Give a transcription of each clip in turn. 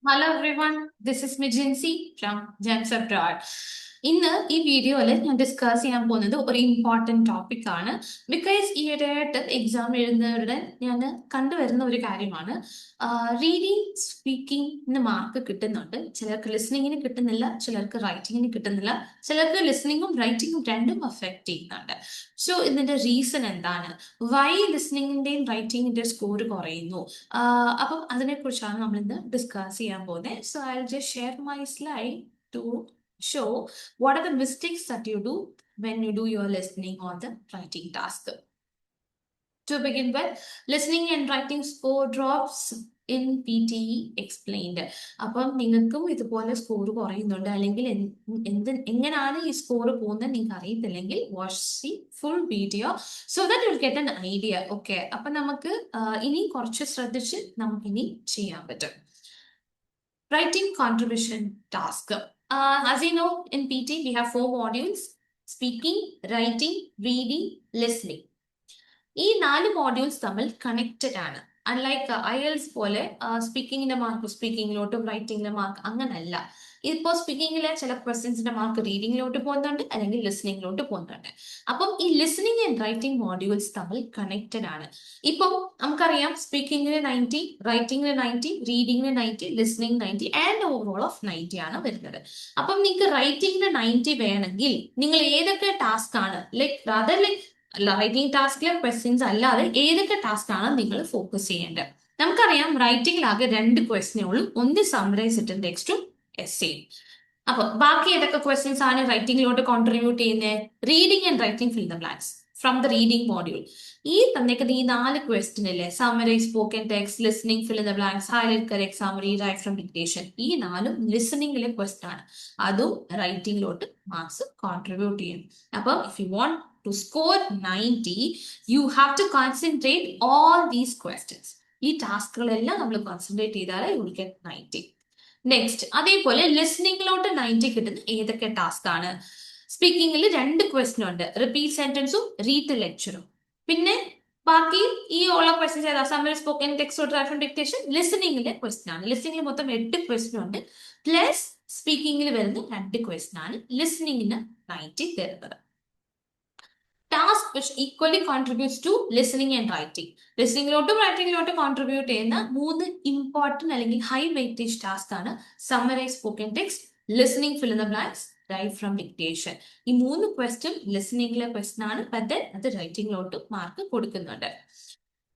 Hello everyone, this is Mijensi from Gems Abroad. ഇന്ന് ഈ വീഡിയോയിൽ ഞാൻ ഡിസ്കസ് ചെയ്യാൻ പോകുന്നത് ഒരു ഇമ്പോർട്ടൻറ്റ് ടോപ്പിക് ആണ്. ബിക്കോസ് ഈയിടെയായിട്ട് എക്സാം എഴുതുന്നവരുടെ ഞാൻ കണ്ടുവരുന്ന ഒരു കാര്യമാണ്. റീഡിങ് സ്പീക്കിംഗിന് മാർക്ക് കിട്ടുന്നുണ്ട്, ചിലർക്ക് ലിസണിങ്ങിന് കിട്ടുന്നില്ല, ചിലർക്ക് റൈറ്റിങ്ങിന് കിട്ടുന്നില്ല, ചിലർക്ക് ലിസണിങ്ങും റൈറ്റിങ്ങും രണ്ടും അഫക്റ്റ് ചെയ്യുന്നുണ്ട്. സോ ഇതിന്റെ റീസൺ എന്താണ്, വൈ ലിസണിങ്ങിന്റെയും റൈറ്റിങ്ങിന്റെ സ്കോർ കുറയുന്നു? അപ്പം അതിനെക്കുറിച്ചാണ് നമ്മൾ ഇന്ന് ഡിസ്കസ് ചെയ്യാൻ പോകുന്നത്. So I just share my slide to show what are the mistakes that you do when you do your listening or the writing task. To begin with, listening and writing score drops in PTE explained. അപ്പം നിങ്ങൾക്കും ഇതുപോലെ score കുറയുന്നുണ്ട്, അല്ലെങ്കിൽ എങ്ങനെയാണ് ഈ score പോകുന്നത് നിങ്ങൾക്ക് അറിയത്തില്ലെങ്കിൽ watch the full video so that you get an idea. Okay, അപ്പം നമുക്ക് ഇനി കുറച്ച് ശ്രദ്ധിച്ച് നമുക്കിനി ചെയ്യാൻ പറ്റും. Writing contribution task. As you know, in PT we have 4 modules: speaking, writing, reading, listening. ഈ 4 മോഡ്യൂൾസ് തമ്മിൽ കണക്റ്റഡ് ആണ്. അൺലൈക്ക് IELTS പോലെ സ്പീക്കിങ്ങിന്റെ മാർക്ക് സ്പീക്കിങ്ങിലോട്ടും റൈറ്റിംഗിന്റെ മാർക്ക് അങ്ങനല്ല. ഇപ്പോൾ സ്പീക്കിങ്ങിലെ ചില ക്വസ്റ്റ്യൻസിന്റെ മാർക്ക് റീഡിങ്ങിലോട്ട് പോകുന്നുണ്ട്, അല്ലെങ്കിൽ ലിസണിങ്ങിലോട്ട് പോകുന്നുണ്ട്. അപ്പം ഈ ലിസണിങ് ആൻഡ് റൈറ്റിംഗ് മോഡ്യൂൾസ് തമ്മിൽ കണക്റ്റഡ് ആണ്. ഇപ്പം നമുക്കറിയാം സ്പീക്കിങ്ങിന് 90, റൈറ്റിംഗിന് 90, റീഡിങ്ങിന് 90, ലിസണിങ് 90 ആൻഡ് ഓവറോൾ ഓഫ് 90 ആണ് വരുന്നത്. അപ്പം നിങ്ങൾക്ക് റൈറ്റിംഗിന് 90 വേണമെങ്കിൽ നിങ്ങൾ ഏതൊക്കെ ടാസ്ക് ആണ് ലൈക്ക് റൈറ്റിംഗ് ടാസ്കിലെ ക്വസ്റ്റ്യൻസ് അല്ലാതെ ഏതൊക്കെ ടാസ്ക് ആണ് നിങ്ങൾ ഫോക്കസ് ചെയ്യേണ്ടത്? നമുക്കറിയാം റൈറ്റിംഗിൽ ആകെ 2 ക്വസ്റ്റ്യനേ ഉള്ളൂ, ഒന്ന് സമ്മറൈസ് റിട്ടൻ ടെക്സ്റ്റും എസ്സേ. അപ്പൊ ബാക്കി ഏതൊക്കെ ക്വസ്റ്റ്യൻസ് ആണ് റൈറ്റിംഗിലോട്ട് കോൺട്രിബ്യൂട്ട് ചെയ്യുന്നത്? Reading and writing fill the blanks from the reading module. ഈ തന്നേക്കുന്ന ഈ 4 ക്വസ്റ്റ്യൻ ഇല്ലേ, summarise, spoken text, listening, fill in the blanks, highlight, correct, summary, write from dictation, ഈ 4ഉം ലിസണിംഗിലെ ക്വസ്റ്റ്യൻ ആണ്. അതും റൈറ്റിംഗിലോട്ട് മാർക്സ് കോൺട്രിബ്യൂട്ട് ചെയ്യും. അപ്പം if you want to score 90, you have to concentrate all these questions. ഈ ടാസ്കുകളെല്ലാം നമ്മൾ കോൺസെൻട്രേറ്റ് ചെയ്താൽ you will get 90. നെക്സ്റ്റ്, അതേപോലെ ലിസണിംഗിലോട്ട് 90 കിട്ടുന്ന ഏതൊക്കെ ടാസ്ക് ആണ്? സ്പീക്കിംഗിൽ 2 ക്വസ്റ്റ്യൻ ഉണ്ട്, റിപ്പീറ്റ് സെന്റൻസും റീഡ് ലെക്ചറും. പിന്നെ ബാക്കി ഈ ഉള്ള ക്വസ്റ്റ്യൻസ് ഏതാ? Summary, spoken text, draft and dictation ലിസണിംഗിലെ ക്വസ്റ്റ്യൻ ആണ്. ലിസണിംഗിൽ മൊത്തം 8 ക്വസ്റ്റ്യൻ ഉണ്ട്, പ്ലസ് സ്പീക്കിംഗിൽ വരുന്ന 2 ക്വസ്റ്റ്യൻ ആണ് ലിസണിംഗിന് 90 തരുന്നത്. Task which equally contributes to listening and writing. ലിസണിങ്ങിലോട്ടും റൈറ്റിംഗിലോട്ടും കോൺട്രിബ്യൂട്ട് ചെയ്യുന്ന 3 ഇമ്പോർട്ടന്റ് അല്ലെങ്കിൽ ഹൈ വെയിറ്റേജ് ടാസ്ക് ആണ് summarise, spoken text, listening, fill in the blanks, write from dictation. ഈ 3 ക്വസ്റ്റ്യൻ ലിസണിങ്ങിലെ ക്വസ്റ്റ്യൻ ആണ്, ബട്ട് അത് റൈറ്റിംഗിലോട്ട് മാർക്ക് കൊടുക്കുന്നുണ്ട്.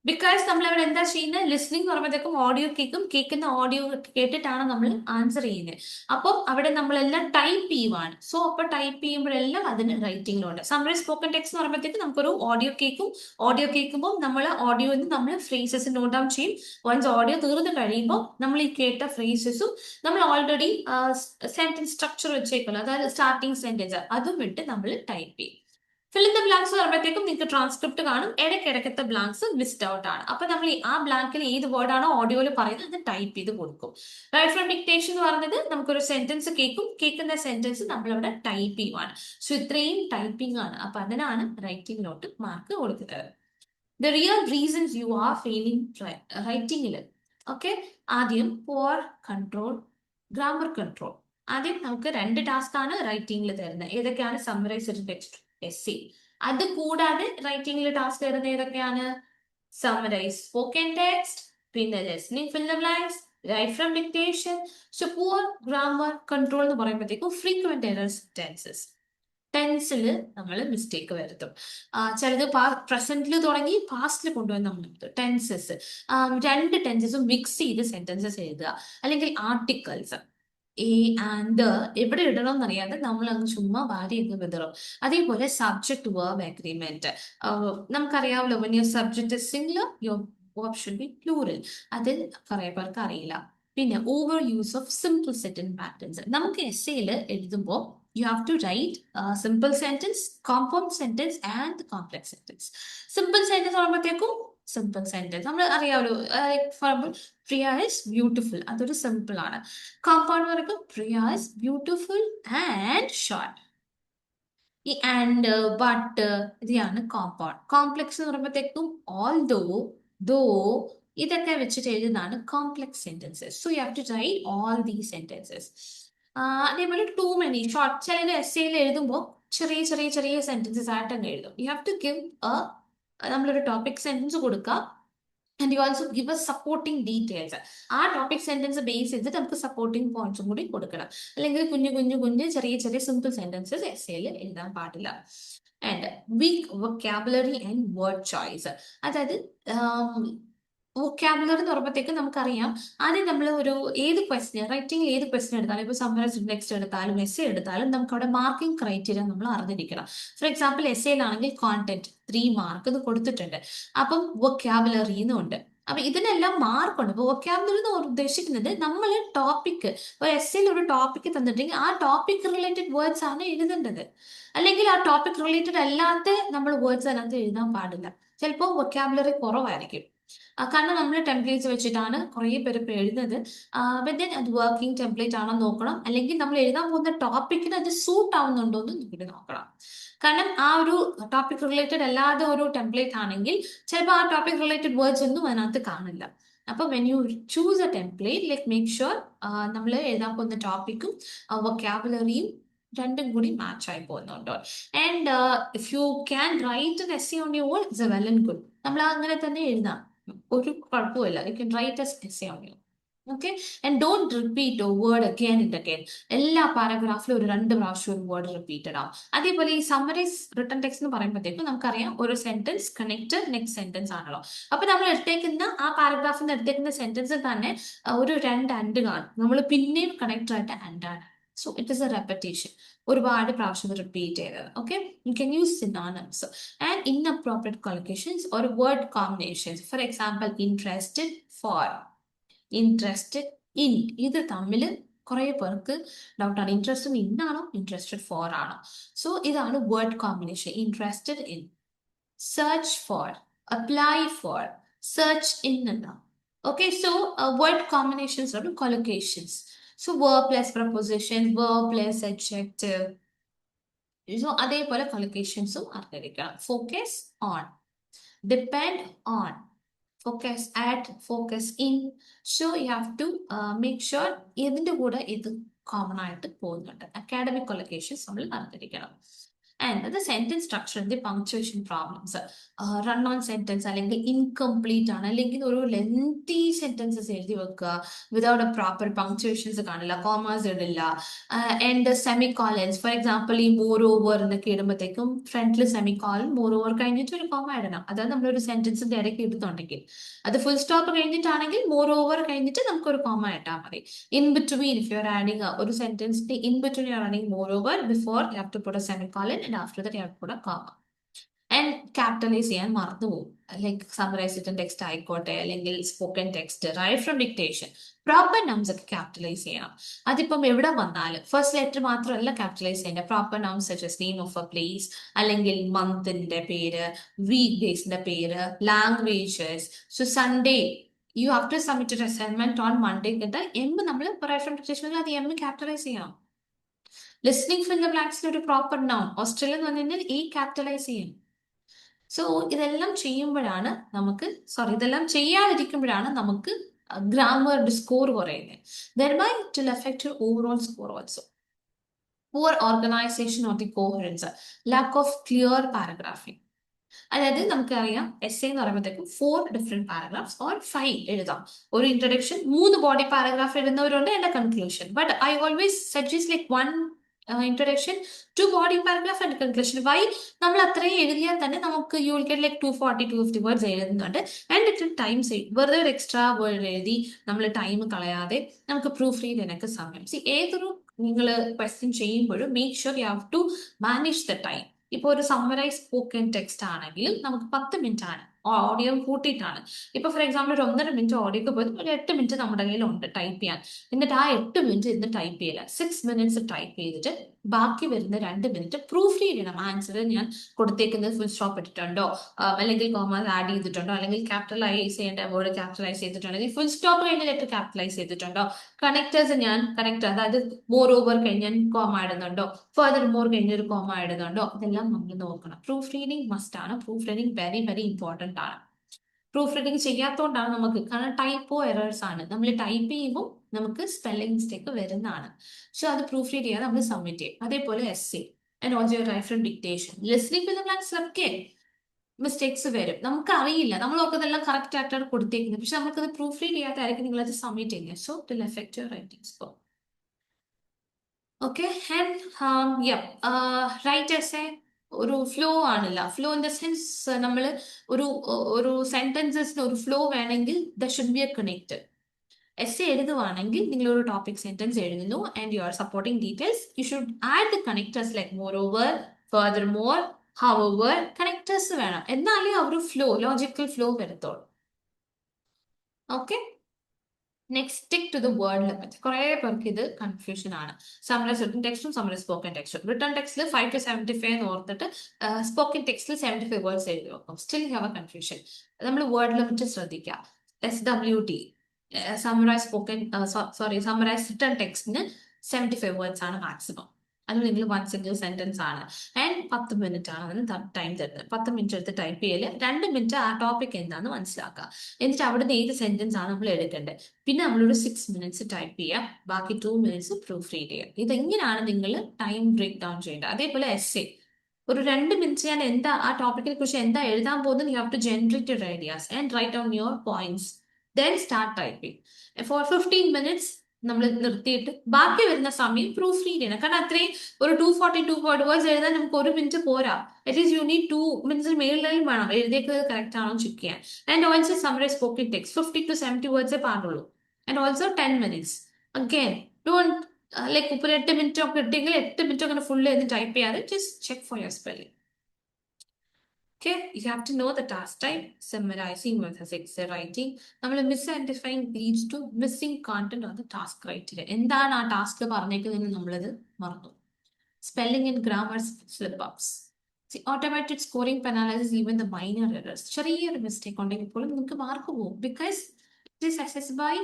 ബിക്കോസ് നമ്മൾ അവിടെ എന്താ ചെയ്യുന്നത്? ലിസണിംഗ് എന്ന് പറയുമ്പോഴത്തേക്കും ഓഡിയോ കേൾക്കും, കേൾക്കുന്ന ഓഡിയോ കേട്ടിട്ടാണ് നമ്മൾ ആൻസർ ചെയ്യുന്നത്. അപ്പം അവിടെ നമ്മളെല്ലാം ടൈപ്പ് ചെയ്യുവാണ്. സോ അപ്പൊ ടൈപ്പ് ചെയ്യുമ്പോഴെല്ലാം അതിന് റൈറ്റിംഗിലുണ്ട്. സമ്മറി, സ്പോക്കൻ ടെക്സ്റ്റ് എന്ന് പറയുമ്പോഴത്തേക്കും നമുക്കൊരു ഓഡിയോ കേൾക്കും, ഓഡിയോ കേൾക്കുമ്പോൾ നമ്മൾ ഓഡിയോയിൽ നമ്മൾ ഫ്രേസസ് നോട്ട് ഡൗൺ ചെയ്യും. വൺസ് ഓഡിയോ തീർന്നു കഴിയുമ്പോൾ നമ്മൾ ഈ കേട്ട ഫ്രേസസും നമ്മൾ ഓൾറെഡി സെന്റൻസ് സ്ട്രക്ചർ വെച്ചേക്കുന്നു, അതായത് സ്റ്റാർട്ടിങ് സെന്റൻസ്, അതും ഇട്ട് നമ്മൾ ടൈപ്പ് ചെയ്യും. ഫിൽ ഇൻ ദ ബ്ലാങ്ക്സ് പറയുമ്പോഴത്തേക്കും നിങ്ങൾക്ക് ട്രാൻസ്ക്രിപ്റ്റ് കാണും, ഇടയ്ക്കിടയ്ക്കത്തെ ബ്ലാങ്ക്സ് മിസ്ഡ് ഔട്ട് ആണ്. അപ്പൊ നമ്മൾ ആ ബ്ലാങ്കിൽ ഏത് വേർഡാണോ ഓഡിയോയിൽ പറയുന്നത് അത് ടൈപ്പ് ചെയ്ത് കൊടുക്കും. റൈറ്റ് ഫ്രം ഡിക്റ്റേഷൻ എന്ന് പറഞ്ഞത് നമുക്കൊരു സെന്റൻസ് കേൾക്കും, കേൾക്കുന്ന സെന്റൻസ് നമ്മളവിടെ ടൈപ്പ് ചെയ്യുവാണ്. സോ ഇത്രയും ടൈപ്പിംഗ് ആണ്. അപ്പൊ അതിനാണ് റൈറ്റിംഗിലോട്ട് മാർക്ക് കൊടുക്കുന്നത്. The real reasons you are failing റൈറ്റിംഗിൽ. ഓക്കെ, ആദ്യം പോർ കൺട്രോൾ, ഗ്രാമർ കൺട്രോൾ. ആദ്യം നമുക്ക് 2 ടാസ്ക് ആണ് റൈറ്റിംഗിൽ തരുന്നത്. ഏതൊക്കെയാണ്? Summarise text, essay. അത് കൂടാതെ റൈറ്റിംഗിൽ ടാസ്ക് തരുന്നത് ഏതൊക്കെയാണ്? സമ്മറൈസ്, സ്പോക്കൻ ടെക്സ്റ്റ്, പിന്നെ listening, fill the blanks, write from dictation. So poor grammar control എന്ന് പറയുമ്പോഴത്തേക്കും ഫ്രീക്വന്റ് എറേഴ്സ് ടെൻസസ്. ടെൻസിൽ നമ്മൾ മിസ്റ്റേക്ക് വരുത്തും. ചിലത് പ്രസന്റിൽ തുടങ്ങി പാസ്റ്റിൽ കൊണ്ടുവന്ന് നമ്മൾ ടെൻസസ്, 2 ടെൻസസും മിക്സ് ചെയ്ത് സെന്റൻസസ് എഴുതുക. അല്ലെങ്കിൽ ആർട്ടിക്കിൾസ് എ ആൻഡ് എവിടെ ഇടണം എന്നറിയാതെ നമ്മൾ അങ്ങ് ചുമ്മാ വാരിയൊക്കെ വിതറും. അതേപോലെ സബ്ജക്ട് വേർബ് അഗ്രിമെന്റ്. നമുക്കറിയാമല്ലോ, when your subject is singular, your verb should be plural. അത് കുറെ പേർക്ക് അറിയില്ല. പിന്നെ over use of simple sentence patterns. നമുക്ക് എസ്സേയിൽ എഴുതുമ്പോൾ you have to write simple sentence, compound sentence and complex sentence. Simple sentence പറയുമ്പോഴത്തേക്കും simple sentence നമ്മൾ അറിയാമല്ലോ, for example Priya is beautiful, അതൊരു സിമ്പിൾ ആണ്. കോമ്പൗണ്ട് പറയുമ്പോൾ Priya is beautiful and short. ഈ and, but, ഇതാണ് കോമ്പൗണ്ട്. കോംപ്ലക്സ് എന്ന് പറയുമ്പോഴത്തേക്കും ഓൾ ദോ, ഇതൊക്കെ വെച്ചിട്ട് എഴുതുന്നതാണ് complex sentences. So you have to write all these sentences. അതേപോലെ ടു മെനി ഷോർട്ട്, ചിലത് എസ്സേയിൽ എഴുതുമ്പോൾ ചെറിയ ചെറിയ ചെറിയ സെന്റൻസസ് ആയിട്ട് അങ്ങ് എഴുതും. യു ഹാവ് ടു ഗിവ് നമ്മളൊരു ടോപ്പിക് സെന്റൻസ് കൊടുക്കുക, and you also give A supporting details. ആ ടോപ്പിക് സെന്റൻസ് ബേസ് ചെയ്തിട്ട് നമുക്ക് സപ്പോർട്ടിംഗ് പോയിന്റ്സും കൂടി കൊടുക്കണം. അല്ലെങ്കിൽ കുഞ്ഞു കുഞ്ഞു കുഞ്ഞു ചെറിയ ചെറിയ സിമ്പിൾ സെന്റൻസസ് എസ്സേയിൽ എഴുതാൻ പാടില്ല. And week vocabulary and word choice. അതായത് വൊക്കാബുലറി എന്ന് പറയുമ്പോഴത്തേക്ക് നമുക്കറിയാം, ആദ്യം നമ്മൾ ഒരു ഏത് ക്വസ്റ്റ്യൻ റൈറ്റിംഗ് ഏത് ക്വസ്റ്റ്യൻ എടുത്താലും, ഇപ്പോൾ സമ്മറൈസ്ഡ് ടെക്സ്റ്റ് എടുത്താലും എസ്സേ എടുത്താലും നമുക്ക് അവിടെ മാർക്കിംഗ് ക്രൈറ്റീരിയ നമ്മൾ അറിഞ്ഞിരിക്കണം. ഫോർ എക്സാമ്പിൾ എസ്സേയിലാണെങ്കിൽ കോണ്ടന്റ് 3 മാർക്ക് എന്ന് കൊടുത്തിട്ടുണ്ട്, അപ്പം വൊക്കാബുലറി എന്നുണ്ട്. അപ്പൊ ഇതിനെല്ലാം മാർക്കുണ്ട്. അപ്പൊ വൊക്കാബുലറി എന്ന് ഉദ്ദേശിക്കുന്നത് നമ്മൾ ടോപ്പിക്, ഒരു എസ്സേയിൽ ഒരു ടോപ്പിക് തന്നിട്ടുണ്ടെങ്കിൽ ആ ടോപ്പിക് റിലേറ്റഡ് വേർഡ്സ് ആണ് എഴുതേണ്ടത്. അല്ലെങ്കിൽ ആ ടോപ്പിക് റിലേറ്റഡ് അല്ലാത്ത നമ്മൾ വേർഡ്സ് അതിനകത്ത് എഴുതാൻ പാടില്ല. ചിലപ്പോൾ വൊക്കാബുലറി കുറവായിരിക്കും, കാരണം നമ്മൾ ടെംപ്ലേറ്റ്സ് വെച്ചിട്ടാണ് കുറേ പേര് ഇപ്പോൾ എഴുതുന്നത്. ദെൻ അത് വർക്കിംഗ് ടെംപ്ലേറ്റ് ആണോ നോക്കണം, അല്ലെങ്കിൽ നമ്മൾ എഴുതാൻ പോകുന്ന ടോപ്പിക്കിന് അത് സൂട്ട് ആവുന്നുണ്ടോ എന്ന് കൂടി നോക്കണം. കാരണം ആ ഒരു ടോപ്പിക് റിലേറ്റഡ് അല്ലാതെ ഒരു ടെംപ്ലേറ്റ് ആണെങ്കിൽ ചിലപ്പോൾ ആ ടോപ്പിക് റിലേറ്റഡ് വേർഡ്സ് ഒന്നും അതിനകത്ത് കാണില്ല. അപ്പൊ when you choose A template, like make sure നമ്മൾ എഴുതാൻ പോകുന്ന ടോപ്പിക്കും വൊക്കാബുലറിയും രണ്ടും കൂടി മാച്ച് ആയി പോകുന്നുണ്ടോ. And if you can write N essay on your own, it's A well and good. നമ്മൾ അങ്ങനെ തന്നെ എഴുതാം, ഒരു കുഴപ്പമില്ല. You can write S essay on you. Okay, and don't repeat A word again and again. എല്ലാ പാരഗ്രാഫിലും ഒരു 2 പ്രാവശ്യം ഒരു വേർഡ് റിപ്പീറ്റഡ് ആവും. അതേപോലെ ഈ സമ്മറൈസ് റിട്ടൺ ടെക്സ്റ്റ് എന്ന് പറയുമ്പോഴത്തേക്കും നമുക്കറിയാം ഒരു സെന്റൻസ് കണക്ട് നെക്സ്റ്റ് സെന്റൻസ് ആണല്ലോ. അപ്പൊ നമ്മൾ എടുത്തേക്കുന്ന ആ പാരഗ്രാഫിൽ നിന്ന് എടുത്തേക്കുന്ന സെന്റൻസിൽ തന്നെ ഒരു 2 ആൻഡ് കാണും, നമ്മൾ പിന്നെയും കണക്ട് ആയിട്ട് ആൻഡ് ആണ്. So it is A repetition, ഒരുപാട് പ്രാവശ്യം റിപ്പീറ്റ് ചെയ്തത്. Okay, you can use synonyms and inappropriate collocations or word combinations. For example, interested for, interested in. ഇത് തമ്മിൽ കുറെ പേർക്ക് ഡൗട്ടാണ്, ഇൻട്രസ്റ്റഡ് ഇൻ ആണോ ഇൻട്രസ്റ്റഡ് ഫോർ ആണോ. സോ ഇതാണ് word combination. Interested in, search for, apply for, search in എന്നാണ്. Okay, so word combinations are collocations. So verb plus preposition, verb plus adjective. So അതേപോലെ collocations അറിഞ്ഞിരിക്കണം. Focus on, depend on, focus at, focus in. So you have to make sure ഇതിന്റെ കൂടെ ഇത് common ആയിട്ട് പോകുന്നുണ്ട്. Academic collocations നമ്മൾ അറിഞ്ഞിരിക്കണം. And the sentence structure, the punctuation problems, run-on sentence അല്ലെങ്കിൽ incomplete ആണ്, അല്ലെങ്കിൽ ഒരു ലെങ്തി സെന്റൻസസ് എഴുതി വെക്കുക വിതൗട്ട് എ പ്രോപ്പർ പങ്ക്ച്വേഷൻസ് കാണില്ല, കോമേഴ്സ് ഇടില്ല. And semicolons, for example ഈ മോർ ഓവർ എന്നൊക്കെ ഇടുമ്പോഴത്തേക്കും ഫ്രണ്ടിൽ സെമി കോളൻ, മോർ ഓവർ കഴിഞ്ഞിട്ട് ഒരു കോമ ഇടണം. അതായത് നമ്മളൊരു സെന്റൻസിന്റെ ഇടയ്ക്ക് ഇടുന്നുണ്ടെങ്കിൽ, അത് ഫുൾ സ്റ്റോപ്പ് കഴിഞ്ഞിട്ടാണെങ്കിൽ മോർ ഓവർ കഴിഞ്ഞിട്ട് നമുക്കൊരു കോമ ഇട്ടാൽ മതി. In between, if you're adding ഒരു സെന്റൻസിന്റെ in between you're adding moreover, before you have to put a semicolon, and after that you have to put a comma. And capitalize ചെയ്യാൻ മറന്നുപോകും, like summarise written text ആയിക്കോട്ടെ, അല്ലെങ്കിൽ spoken text, write from dictation, proper nouns ഒക്കെ capitalise ചെയ്യണം. അതിപ്പം എവിടെ വന്നാലും first letter മാത്രമല്ല ക്യാപിറ്റലൈസ് ചെയ്യേണ്ടത്. Proper nouns such as name of a place, അല്ലെങ്കിൽ മന്തിന്റെ പേര്, വീക്ക് ഡേയ്സിന്റെ പേര്, languages. So Sunday, you have to submit an assignment on Monday. M നമ്മൾ റൈറ്റ് ഫ്രം ഡിക്റ്റേഷൻ അത് M ക്യാപിറ്റലൈസ് ചെയ്യണം. ലിസ്ണിംഗ് ഫിംഗർ ബ്ലാങ്ക്സിന് ഒരു പ്രോപ്പർ നൗൺ ഓസ്ട്രേലിയ എന്ന് പറഞ്ഞാൽ ഈ ക്യാപിറ്റലൈസ് ചെയ്യും. സോ ഇതെല്ലാം ചെയ്യുമ്പോഴാണ് നമുക്ക്, ഇതെല്ലാം ചെയ്യാതിരിക്കുമ്പോഴാണ് നമുക്ക് ഗ്രാമറുടെ സ്കോർ കുറയുന്നത്. Thereby it will affect your overall score also. Poor organization of the coherence, lack of clear paragraphing. അതായത് നമുക്കറിയാം എസ്സേ എന്ന് പറയുമ്പോഴത്തേക്കും 4 ഡിഫറെന്റ് പാരഗ്രാഫ്സ് ഓർ 5 എഴുതാം. ഒരു ഇൻട്രൊഡക്ഷൻ, 3 ബോഡി പാരഗ്രാഫ് എഴുതുന്നവരുണ്ട്, and a conclusion. But I always suggest like 1 introduction, 2 body paragraph and conclusion. Why? നമ്മൾ അത്രയും എഴുതിയാൽ തന്നെ നമുക്ക് you will get like 240-250 words എഴുതുന്നുണ്ട്, ആൻഡ് ഇറ്റ് ടൈം സേവ്. വെറുതെ ഒരു എക്സ്ട്രാ വേർഡ് എഴുതി നമ്മൾ ടൈം കളയാതെ നമുക്ക് പ്രൂഫ് റീഡ് ചെയ്യാനൊക്കെ സമയം. ഏതൊരു നിങ്ങൾ ക്വസ്റ്റ്യൻ ചെയ്യുമ്പോഴും make sure you have to manage the time. ഇപ്പോൾ ഒരു സമ്മറൈസ് സ്പോക്കൺ ടെക്സ്റ്റ് ആണെങ്കിൽ നമുക്ക് 10 മിനിറ്റ് ആണ്, ഓഡിയോ കൂട്ടിയിട്ടാണ്. ഇപ്പൊ ഫോർ എക്സാമ്പിൾ ഒരു 1.5 മിനിറ്റ് ഓഡിയോക്ക് പോയി ഒരു 8 മിനിറ്റ് നമ്മുടെ കയ്യിലുണ്ട് ടൈപ്പ് ചെയ്യാൻ. എന്നിട്ട് ആ 8 മിനിറ്റ് ഇന്ന് ടൈപ്പ് ചെയ്യില്ല, 6 മിനിറ്റ്സ് ടൈപ്പ് ചെയ്തിട്ട് ബാക്കി വരുന്ന 2 മിനിറ്റ് പ്രൂഫ് റീഡ് ചെയ്യണം. ആൻസർ ഞാൻ കൊടുത്തേക്കുന്നത് ഫുൾ സ്റ്റോപ്പ് ഇട്ടിട്ടുണ്ടോ, അല്ലെങ്കിൽ കോമേഴ്സ് ആഡ് ചെയ്തിട്ടുണ്ടോ, അല്ലെങ്കിൽ ക്യാപിറ്റലൈസ് ചെയ്യേണ്ട വേർഡ് ക്യാപിറ്റലൈസ് ചെയ്തിട്ടുണ്ടോ, അല്ലെങ്കിൽ ഫുൾ സ്റ്റോപ്പ് കഴിഞ്ഞ ലെറ്റർ ക്യാപിറ്റലൈസ് ചെയ്തിട്ടുണ്ടോ, കണക്ടേഴ്സ് ഞാൻ കണക്ട്, അതായത് മോർ ഓവർ കഴിഞ്ഞാൽ കോമ ഇടുന്നുണ്ടോ, ഫർദർ മോർ കഴിഞ്ഞൊരു കോമ ഇടുന്നുണ്ടോ, ഇതെല്ലാം നമ്മൾ നോക്കണം. പ്രൂഫ് റീഡിംഗ് മസ്റ്റ് ആണ്. Proof reading very very important ആണ്. പ്രൂഫ് റീഡിങ് ചെയ്യാത്തതുകൊണ്ടാണ് നമുക്ക്, കാരണം ടൈപ്പോ എറേഴ്സ് ആണ്, നമ്മൾ ടൈപ്പ് ചെയ്യുമ്പോൾ നമുക്ക് സ്പെല്ലിംഗ് മിസ്റ്റേക്ക് വരുന്നതാണ്. സോ അത് പ്രൂഫ് റീഡ് ചെയ്യാതെ നമ്മൾ സബ്മിറ്റ് ചെയ്യും. അതേപോലെ essay and also write from dictation, listening to the class ഒക്കെ മിസ്റ്റേക്സ് വരും. നമുക്ക് അറിയില്ല, നമ്മൾ ഓർക്കുന്നതെല്ലാം കറക്റ്റ് ആയിട്ടാണ് കൊടുത്തേക്കുന്നത്, പക്ഷെ നമുക്കത് പ്രൂഫ് റീഡ് ചെയ്യാത്തായിരിക്കും നിങ്ങളത് സബ്മിറ്റ് ചെയ്യുന്നത്. So it will affect your writing score. Okay, and write essay ഒരു ഫ്ലോ ആണല്ല. ഫ്ലോ ഇൻ ദ സെൻസ് നമ്മൾ ഒരു സെന്റൻസസിന് ഒരു ഫ്ലോ വേണമെങ്കിൽ the should be a connected. Essay എഴുതുവാണെങ്കിൽ നിങ്ങൾ ഒരു ടോപ്പിക് സെന്റൻസ് എഴുതുന്നു and you are supporting details, you should add the connectors like moreover, furthermore, however, connectors വേണം. എന്നാലേ ആ ഒരു ഫ്ലോ, ലോജിക്കൽ ഫ്ലോ വരത്തുള്ളൂ. Okay, next stick to the word limit. കുറെ പേർക്ക് ഇത് കൺഫ്യൂഷൻ ആണ്. സമ്മറൈസ് റിട്ടൺ ടെക്സ്റ്റും സമ്മറൈസ് സ്പോക്കൻ ടെക്സ്റ്റും. റിട്ടൺ ടെക്സ്റ്റിൽ 5 to 75 എന്ന് ഓർത്തിട്ട് സ്പോക്കൻ ടെക്സ്റ്റിൽ 75 വേർഡ്സ് എഴുതി വെക്കും. Still have a confusion. നമ്മൾ വേർഡ് ലിമിറ്റ് ശ്രദ്ധിക്കുക. SWT summarise spoken summarise written ടെക്സ്റ്റിന് 75 വേർഡ്സ് ആണ് മാക്സിമം. അത് നിങ്ങൾ 1 സിംഗിൾ സെന്റൻസ് ആണ്. ആൻഡ് 10 മിനിറ്റ് ആണ് അതിന് ടൈം തരുന്നത്. 10 മിനിറ്റ് എടുത്ത് ടൈപ്പ് ചെയ്യല്, 2 മിനിറ്റ് ആ ടോപ്പിക് എന്താണെന്ന് മനസ്സിലാക്കുക. എന്നിട്ട് അവിടുന്ന് ഏത് സെന്റൻസ് ആണ് നമ്മൾ എടുക്കേണ്ടത്. പിന്നെ നമ്മളൊരു 6 മിനിറ്റ്സ് ടൈപ്പ് ചെയ്യുക, ബാക്കി 2 മിനിറ്റ്സ് പ്രൂഫ് റീഡ് ചെയ്യുക. ഇതെങ്ങനെയാണ് നിങ്ങൾ ടൈം ബ്രേക്ക് ഡൗൺ ചെയ്യേണ്ടത്. അതേപോലെ എസ്സേ ഒരു 2 മിനിറ്റ്സ് ഞാൻ എന്താ ആ ടോപ്പിക്കിനെ കുറിച്ച് എന്താ എഴുതാൻ പോകുന്നത്, you have to generate your ideas and write down your points, then start typing. For 15 minutes നമ്മൾ നിർത്തിയിട്ട് ബാക്കി വരുന്ന സമയം പ്രൂഫ് റീഡ് ചെയ്യണം. കാരണം അത്രയും ഒരു 242 വേർഡ്സ് എഴുതാൻ നമുക്ക് 1 മിനിറ്റ് പോരാ. അറ്റ്ലീസ്റ്റ് യു നീഡ് 2 മിനിറ്റ്സിന് മേളിലും വേണം എഴുതിയത് കറക്റ്റ് ആണോ ചെക്ക് ചെയ്യാൻ. And also summarise spoken text 50 to 70 വേർഡ്സേ പാടുള്ളൂ. And also 10 minutes again don't like ഇപ്പോൾ 8 മിനിറ്റ് ഒക്കെ ഇട്ടെങ്കിൽ 8 മിനിറ്റ് അങ്ങനെ ഫുൾ ചെയ്ത് ടൈപ്പ് ചെയ്യാതെ just check for your spelling. Okay, you have to know the task type, summarizing versus essay writing. നമ്മൾ misidentifying leads to missing content on the task criteria. എന്താണ് ആ task പറഞ്ഞേക്കുന്നതെന്ന് നമ്മളത് മറന്നു. Spelling and grammar slip-ups. See, automated scoring penalizes even the minor errors. ചെറിയൊരു mistake ഉണ്ടെങ്കിൽ പോലും നിങ്ങൾക്ക് mark പോകും. Because it is assessed by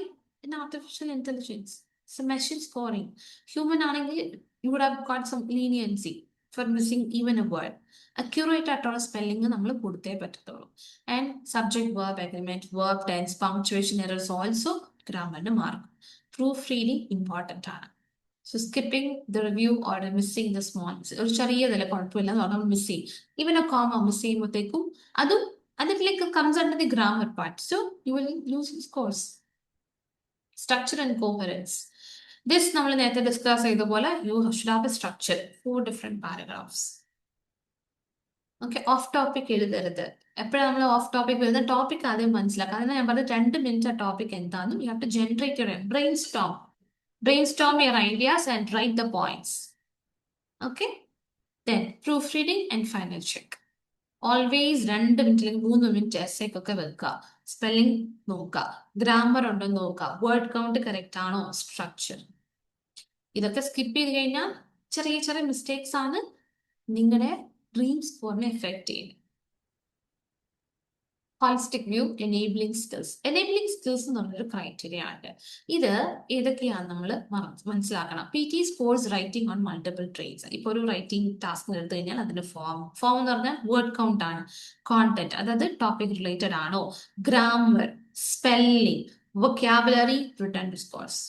an artificial intelligence. It's a machine scoring. Human ആണെങ്കിൽ you would have got some leniency for missing even a word. Accurate ആയിട്ടുള്ള spelling നമ്മൾ കൊടുത്തേ പറ്റത്തുള്ളൂ. And subject verb agreement, verb tense, punctuation errors also ഗ്രാമറിന് mark. Proofreading important ആണ്. So skipping the review or missing the small, ഒരു ചെറിയതല്ല കുഴപ്പമില്ല എന്ന് പറഞ്ഞാൽ മിസ് ചെയ്യും. ഈവൻ എ കോമ മിസ് ചെയ്യുമ്പോഴത്തേക്കും അതും അതിലേക്ക് comes under the grammar part. So you will loose scores. Structure and coherence. This നമ്മൾ നേരത്തെ ഡിസ്കസ് ചെയ്ത പോലെ you should have A structure, 4 different paragraphs. Okay, of topic എഴുതരുത്. എപ്പോഴും നമ്മൾ ഓഫ് ടോപ്പിക് എഴുതുന്ന ടോപ്പിക് ആദ്യം മനസ്സിലാക്കുക. അതിന് ഞാൻ പറഞ്ഞത് 2 മിനിറ്റ് ആ ടോപ്പിക് എന്താണെന്നും you have to generate your brainstorm your ideas and write the points. Okay, then proofreading and final check. Always 2 minute അല്ലെങ്കിൽ 3 മിനിറ്റ് എസ്സേക്കൊക്കെ വെക്കുക. സ്പെല്ലിംഗ് നോക്കുക, ഗ്രാമർ ഉണ്ടോ നോക്കുക, വേർഡ് കൗണ്ട് കറക്റ്റ് ആണോ, സ്ട്രക്ചർ. ഇതൊക്കെ സ്കിപ്പ് ചെയ്ത് കഴിഞ്ഞാൽ ചെറിയ ചെറിയ മിസ്റ്റേക്സ് ആണ് നിങ്ങളുടെ ഡ്രീം സ്കോറിനെ എഫക്ട് ചെയ്യുന്നത്. Holistic view, enabling skills. Enabling skills എന്ന് പറഞ്ഞൊരു ക്രൈറ്റീരിയ ആണ്. ഇത് ഏതൊക്കെയാണ് നമ്മൾ മനസ്സിലാക്കണം. PT scores writing on multiple traits. ഇപ്പൊ ഒരു റൈറ്റിംഗ് ടാസ്ക് എടുത്തു കഴിഞ്ഞാൽ അതിന്റെ ഫോം എന്ന് പറഞ്ഞാൽ വേർഡ് കൗണ്ട് ആണ്, കോണ്ടന്റ് അതായത് ടോപ്പിക് റിലേറ്റഡ് ആണോ, grammar, spelling, vocabulary, written scores.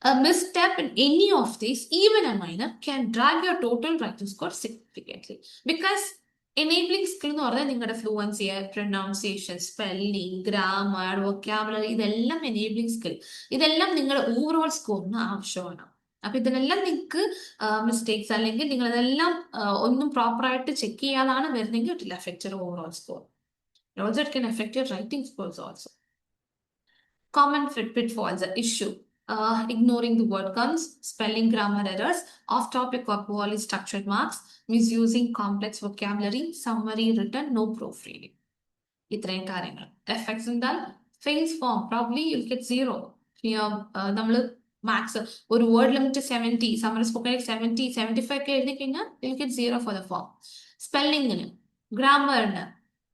A misstep in any of these, even a minor, can drag your total writing score significantly. Because enabling skill എന്ന് പറഞ്ഞാൽ നിങ്ങളുടെ fluency, pronunciation, spelling, grammar, vocabulary, ഇതെല്ലാം enabling skill. ഇതെല്ലാം നിങ്ങളുടെ overall സ്കോറിന് ആവശ്യമാണ്. അപ്പൊ ഇതിനെല്ലാം നിങ്ങൾക്ക് മിസ്റ്റേക്സ് അല്ലെങ്കിൽ നിങ്ങൾ ഇതെല്ലാം ഒന്നും പ്രോപ്പറായിട്ട് ചെക്ക് ചെയ്യാതാണ് വരുന്നെങ്കിൽ it will affect your overall score. Also it can affect your writing scores also. Common pitfalls are issue. Ignoring the word counts, spelling grammar errors, off-topic or poorly structured marks, misusing complex vocabulary, summary written, no proofreading. ഇത്രയും കാര്യങ്ങൾ. Effects എന്താൽ fails form, probably you get 0. നമ്മൾ maths ഒരു word limit 70, summary spoken 70, 75 ഒക്കെ എഴുതി കഴിഞ്ഞാൽ you get 0 for the form. സ്പെല്ലിങ്ങിന്, ഗ്രാമറിന്,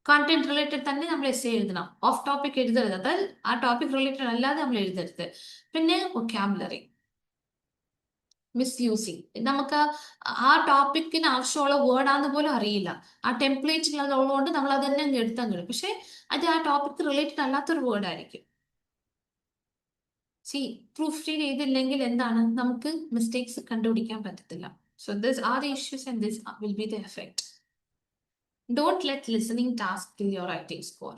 കണ്ടന്റ് റിലേറ്റഡ് തന്നെ നമ്മൾ എസ്സേ എഴുതണം. ഓഫ് ടോപ്പിക് എഴുതരുത്, അതായത് ആ ടോപ്പിക് റിലേറ്റഡ് അല്ലാതെ നമ്മൾ എഴുതരുത്. പിന്നെ വൊക്കാബുലറി, മിസ്യൂസിങ്, നമുക്ക് ആ ടോപ്പിക്കിന് ആവശ്യമുള്ള വേർഡാന്ന് പോലും അറിയില്ല. ആ ടെംപ്ലേറ്റിലുള്ളതുകൊണ്ട് നമ്മൾ അത് തന്നെ അങ്ങ് എടുത്തങ്ങിടും. പക്ഷെ അത് ആ ടോപ്പിക്ക് റിലേറ്റഡ് അല്ലാത്തൊരു വേർഡ് ആയിരിക്കും. സി, പ്രൂഫ് റീഡ് ചെയ്തില്ലെങ്കിൽ എന്താണ്, നമുക്ക് മിസ്റ്റേക്സ് കണ്ടുപിടിക്കാൻ പറ്റത്തില്ല. So this are the issues and this will be the effect. Don't let listening tasks kill your writing score.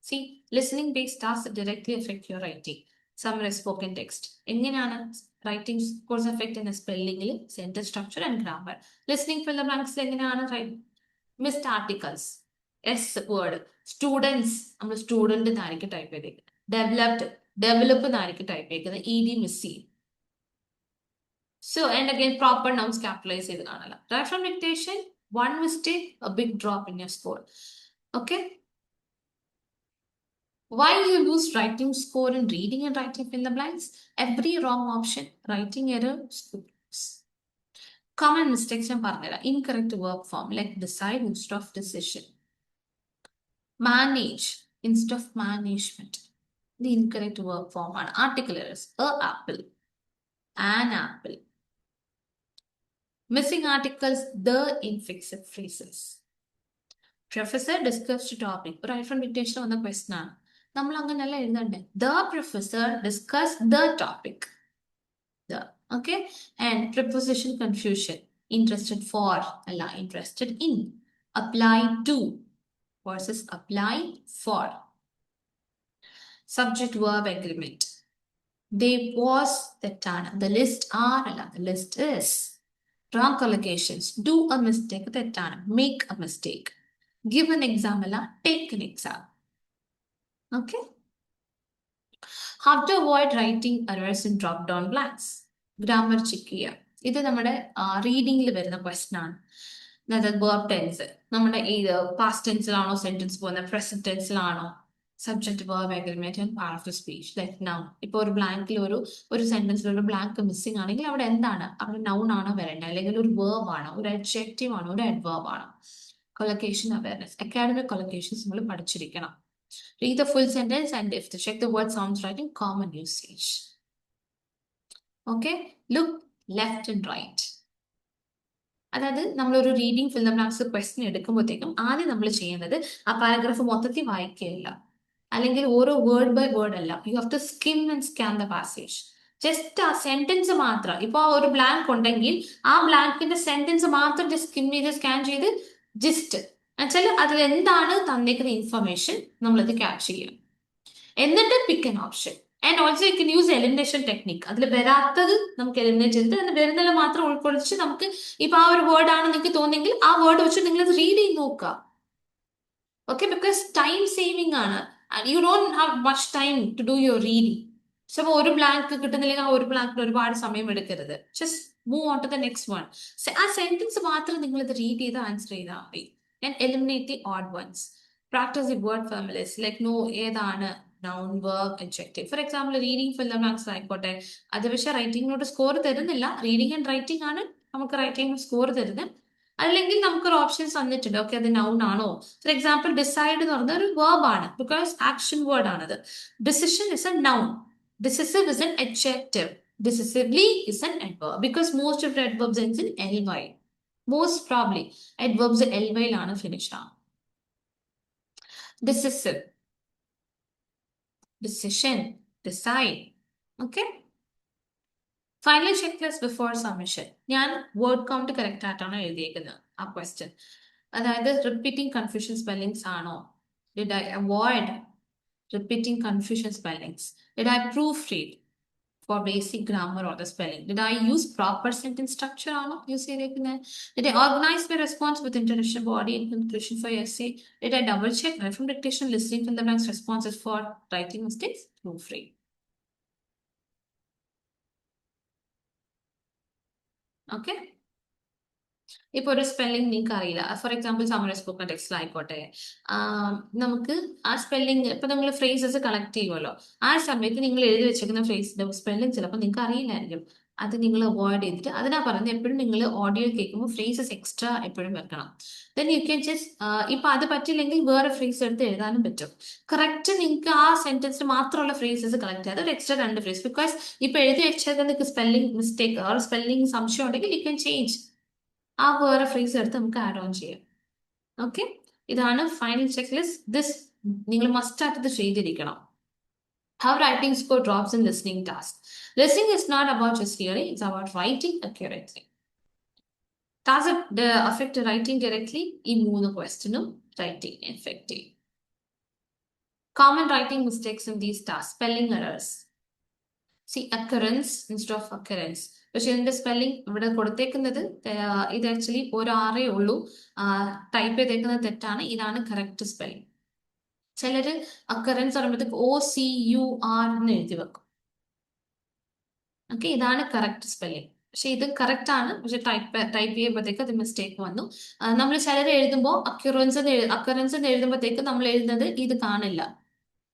See, listening based tasks directly affect your writing. Summary, spoken text. എങ്ങനെയാണ് writing scores affect ചെയ്യുന്ന സ്പെല്ലിംഗിൽ, sentence structure and grammar. Listening fill the ബ്ലാങ്ക്സിൽ എങ്ങനെയാണ് missed articles, S word. Students, നമ്മൾ student എന്നായിരിക്കും type ചെയ്തേക്കുന്നത്. Developed, develop എന്നായിരിക്കും type ചെയ്തേക്കുന്നത്. ഇ ഡി മിസ് ചെയ്യും. So, and again, proper nouns capitalize ചെയ്ത് കാണല. Right from dictation, one mistake, a big drop in your score. Okay? Why you lose writing score in reading and writing fill the blanks? Every wrong option, writing error, scores. Common mistakes ഞാൻ പറഞ്ഞുതരാം. Incorrect verb form, like decide instead of decision. Manage instead of management. The incorrect verb form ആണ്. Article errors, a apple, an apple. Missing articles, the infixed phrases. Professor discussed topic. Right from dictation on the question. നമ്മൾ അങ്ങനെയല്ല എഴുതണ്ടേ. The professor discussed the topic. The, okay? And preposition confusion. Interested for, അല്ല interested in. Apply to versus apply for. Subject verb agreement. They was തെറ്റാണ്. The list are അല്ല, the list is. Wrong collocations. Do a mistake തെറ്റാണ്. Make a mistake. Give an exam അല്ല, take an exam. Okay? How to avoid writing errors in drop down blanks. Grammar check ചെയ്യുക. ഇത് നമ്മുടെ റീഡിംഗിൽ വരുന്ന question ആണ്. അതായത് verb tense. നമ്മുടെ ഇത് പാസ്റ്റ് ടെൻസിലാണോ സെന്റൻസ് പോകുന്നത്, പ്രസന്റ് ടെൻസിലാണോ, subject verb agreement and part of the speech. Like noun. ഇപ്പൊ ഒരു ബ്ലാങ്കിൽ ഒരു സെന്റൻസിൽ ഒരു ബ്ലാങ്ക് മിസ്സിംഗ് ആണെങ്കിൽ അവിടെ എന്താണ്, അവിടെ നൗൺ ആണോ വരേണ്ടത്, അല്ലെങ്കിൽ ഒരു വേർബ് ആണോ, ഒരു അഡ്ജക്റ്റീവ് ആണോ, ഒരു അഡ്വേർബ് ആണോ. കൊളൊക്കേഷൻ അവയർനെസ്, അക്കാഡമിക് കൊളൊക്കേഷൻസ് നമ്മൾ പഠിച്ചിരിക്കണം. Read the full sentence and if the check the word sounds right in common usage. Okay? Look left and right. അതായത് നമ്മളൊരു reading fill the blanks question എടുക്കുമ്പോഴത്തേക്കും ആദ്യം നമ്മൾ ചെയ്യുന്നത് ആ പാരഗ്രാഫ് മൊത്തത്തിൽ വായിക്കുകയല്ല, അല്ലെങ്കിൽ ഓരോ വേർഡ് ബൈ വേർഡ് അല്ല. You have to skim and scan the passage. Just ആ സെന്റൻസ് മാത്രം, ഇപ്പൊ ഒരു ബ്ലാങ്ക് ഉണ്ടെങ്കിൽ ആ ബ്ലാങ്കിന്റെ സെന്റൻസ് മാത്രം ജസ്റ്റ് സ്കിം ചെയ്ത് സ്കാൻ ചെയ്ത് ജസ്റ്റ് എന്നുവെച്ചാൽ അതിൽ എന്താണ് തന്നേക്കുന്ന ഇൻഫർമേഷൻ നമ്മളത് ക്യാപ്ചർ ചെയ്യണം. എന്നിട്ട് pick an option. And also you can use elimination technique. അതിൽ വരാത്തത് നമുക്ക് എലിമിനേറ്റ് ചെയ്തിട്ട് അതിൽ വരുന്നത് മാത്രം ഉൾക്കൊള്ളിച്ച് നമുക്ക് ഇപ്പൊ ആ ഒരു വേർഡ് ആണ് നിങ്ങൾക്ക് തോന്നുന്നെങ്കിൽ ആ വേർഡ് വെച്ച് നിങ്ങൾ അത് റീഡ് ചെയ്ത് നോക്കുക. ഓക്കെ, ബിക്കോസ് ടൈം സേവിംഗ് ആണ്. You don't have much time to do your reading. ചിലപ്പോൾ ഒരു ബ്ലാങ്ക് കിട്ടുന്നില്ലെങ്കിൽ ആ ഒരു ബ്ലാങ്കിന് ഒരുപാട് സമയം എടുക്കരുത്. Just move on to the next one. ആ സെന്റൻസ് മാത്രം നിങ്ങൾ ഇത് റീഡ് ചെയ്ത് ആൻസർ ചെയ്താൽ മതി. And eliminate the odd ones. Practice the word families, like know ഏതാണ് noun, verb, adjective. For example, reading fill the blanks ആയിക്കോട്ടെ. അത് പക്ഷേ റൈറ്റിങ്ങിനോട് സ്കോർ തരുന്നില്ല. റീഡിങ് ആൻഡ് റൈറ്റിംഗ് ആണ് നമുക്ക് റൈറ്റിംഗ് സ്കോർ തരുന്നത്. അല്ലെങ്കിൽ നമുക്കൊരു ഓപ്ഷൻസ് തന്നിട്ടുണ്ട്. ഓക്കെ, അത് നൗൺ ആണോ. ഫോർ എക്സാമ്പിൾ ഡിസൈഡ് എന്ന് പറഞ്ഞ ഒരു വേർബ് ആണ്, ബിക്കോസ് ആക്ഷൻ വേർഡ് ആണത്. Decision is A noun. Decisive is an adjective. Decisively is an adverb, because most of the adverbs ends in ly. Most probably adverbs ly ലാണ് finish ആണ്. Decisive, decision, decide. Okay. Final checklist before submission. ഞാൻ word count correct ആയിട്ടാണ് എഴുതിയേക്കുന്നത് ആ question. അതായത് repeating confusion spellings ആണോ, did I avoid repeating confusion spellings, did I proofread for basic grammar or the spelling, did I use proper sentence structure or not, did I organize my response with introduction, body and conclusion for essay, did I double check right from dictation, listening from the blanks, responses for writing mistakes, proofread. Okay. ഇപ്പോൾ ഒരു spelling നിങ്ങൾക്ക് അറിയില്ല, for example summary spoken ടെക്സ്റ്റിലായിക്കോട്ടെ, നമുക്ക് ആ spelling ഇപ്പൊ നിങ്ങൾ phrases collect ചെയ്യുമല്ലോ, ആ സമയത്ത് നിങ്ങൾ എഴുതി വെച്ചിരിക്കുന്ന ഫ്രേസിന്റെ സ്പെല്ലിംഗ് ചിലപ്പോൾ നിങ്ങൾക്ക് അറിയില്ലായിരിക്കും. അത് നിങ്ങൾ അവോയ്ഡ് ചെയ്തിട്ട് അതിനാ പറയുന്നത് എപ്പോഴും നിങ്ങൾ ഓഡിയോ കേൾക്കുമ്പോൾ ഫ്രേസസ് എക്സ്ട്രാ എപ്പോഴും വെക്കണം. ദെൻ യു ക്യാൻ ജസ്റ്റ് ഇപ്പൊ അത് പറ്റില്ലെങ്കിൽ വേറെ ഫ്രേസ് എടുത്ത് എഴുതാനും പറ്റും. കറക്റ്റ് നിങ്ങൾക്ക് ആ സെന്റൻസിൽ മാത്രമുള്ള ഫ്രേസസ് കളക്ട് ചെയ്യാതെ ഒരു എക്സ്ട്രാ 2 ഫ്രേസ്. ബിക്കോസ് ഇപ്പൊ എഴുതി വെച്ചാൽ നിങ്ങൾക്ക് സ്പെല്ലിംഗ് മിസ്റ്റേക്ക് ഓർ സ്പെല്ലിംഗ് സംശയം ഉണ്ടെങ്കിൽ യു ക്യാൻ ചേഞ്ച് ആ വേറെ ഫ്രേസ് എടുത്ത് നമുക്ക് ആഡ് ഓൺ ചെയ്യാം. ഓക്കെ, ഇതാണ് ഫൈനൽ ചെക്ക് ലിസ്റ്റ്. ദിസ് നിങ്ങൾ മസ്റ്റ് ആയിട്ട് ഇത് ചെയ്തിരിക്കണം. How writing score drops in listening task. Listening is not about just hearing, it's about writing accurately. Does it affect writing directly? In 3 questions, writing effective. Common writing mistakes in these tasks. Spelling errors. See, occurrence instead of occurrence. പക്ഷെ ഇതിന്റെ spelling ഇവിടെ കൊടുത്തേക്കുന്നത് ഇത് actually ഒരു ആറേ ഉള്ളൂ. Type ചെയ്തേക്കുന്നത് തെറ്റാണ്. ഇതാണ് കറക്റ്റ് സ്പെല്ലിംഗ്. ചിലര് അക്കറൻസ് പറയുമ്പോഴത്തേക്ക് OCUR എന്ന് എഴുതി വെക്കും. ഓക്കെ, ഇതാണ് കറക്റ്റ് സ്പെല്ലിംഗ്. പക്ഷെ ഇത് കറക്റ്റ് ആണ്. പക്ഷെ ടൈപ്പ് ചെയ്യുമ്പോഴത്തേക്ക് അത് മിസ്റ്റേക്ക് വന്നു. നമ്മൾ ചിലർ എഴുതുമ്പോൾ അക്കറൻസ് എഴുതുമ്പോഴത്തേക്ക് നമ്മൾ എഴുതുന്നത് ഇത് കാണില്ല.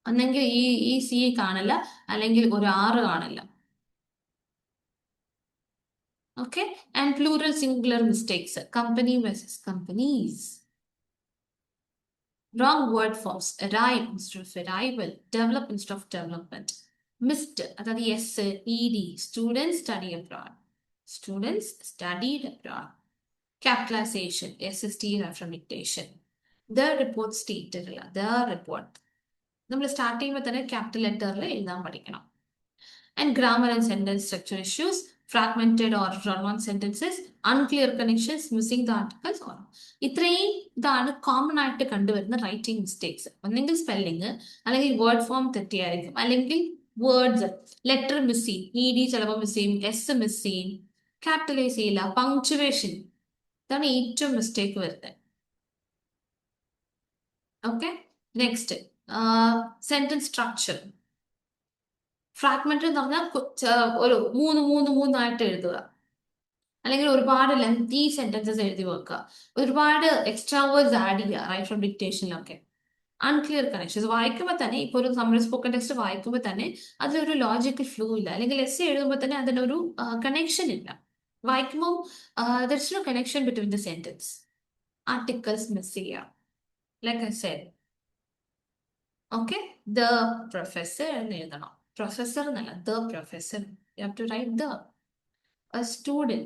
ഒന്നെങ്കിൽ ഈ C കാണില്ല, അല്ലെങ്കിൽ ഒരു R കാണില്ല. Okay, and plural singular mistakes. Company versus companies. Wrong word forms. Arrive instead of arrival. Develop instead of development. Missed. അതായത് ED. Students study abroad. Students studied abroad. Capitalization. SST from dictation. The report stated. The report. നമ്മൾ start ചെയ്യുമ്പോൾ തന്നെ capital ലെറ്ററിൽ എഴുതാൻ പഠിക്കണം. And grammar and sentence structure issues. Fragmented or run-on sentences, unclear connections, missing the articles. Or ഇത്രയും ഇതാണ് common ആയിട്ട് കണ്ടുവരുന്ന writing mistakes. ഒന്നെങ്കിൽ സ്പെല്ലിങ്, അല്ലെങ്കിൽ വേർഡ് ഫോം തെറ്റിയായിരിക്കും, അല്ലെങ്കിൽ വേർഡ്സ് ലെറ്റർ മിസ് ചെയ്യും, ED ചിലപ്പോൾ മിസ് ചെയ്യും, S മിസ് ചെയ്യും, ക്യാപിറ്റലൈസ് ചെയ്യില്ല, പങ്ക്ച്വേഷൻ. ഇതാണ് ഏറ്റവും മിസ്റ്റേക്ക് വരുന്നത്. Okay, next sentence structure. Fragment എന്ന് പറഞ്ഞാൽ ഒരു മൂന്നായിട്ട് എഴുതുക, അല്ലെങ്കിൽ ഒരുപാട് ലെങ്തി സെന്റൻസസ് എഴുതി വെക്കുക, ഒരുപാട് എക്സ്ട്രാ വേർഡ്സ് ആഡ് ചെയ്യുക റൈറ്റ് ഫ്രം ഡിക്റ്റേഷനിലൊക്കെ. Unclear connections. വായിക്കുമ്പോൾ തന്നെ ഇപ്പോൾ ഒരു നമ്മൾ സ്പോക്കൺ ടെക്സ്റ്റ് വായിക്കുമ്പോൾ തന്നെ അതിലൊരു ലോജിക്കൽ ഫ്ലോ ഇല്ല, അല്ലെങ്കിൽ എസ് എഴുതുമ്പോൾ തന്നെ അതിനൊരു കണക്ഷൻ ഇല്ല. വായിക്കുമ്പോൾ there is no connection between the sentence. Articles miss ചെയ്യുക. Like I said, okay, the professor എന്ന് എഴുതണം. പ്രൊഫസർ എന്നല്ല, the professor. You have to write the. A student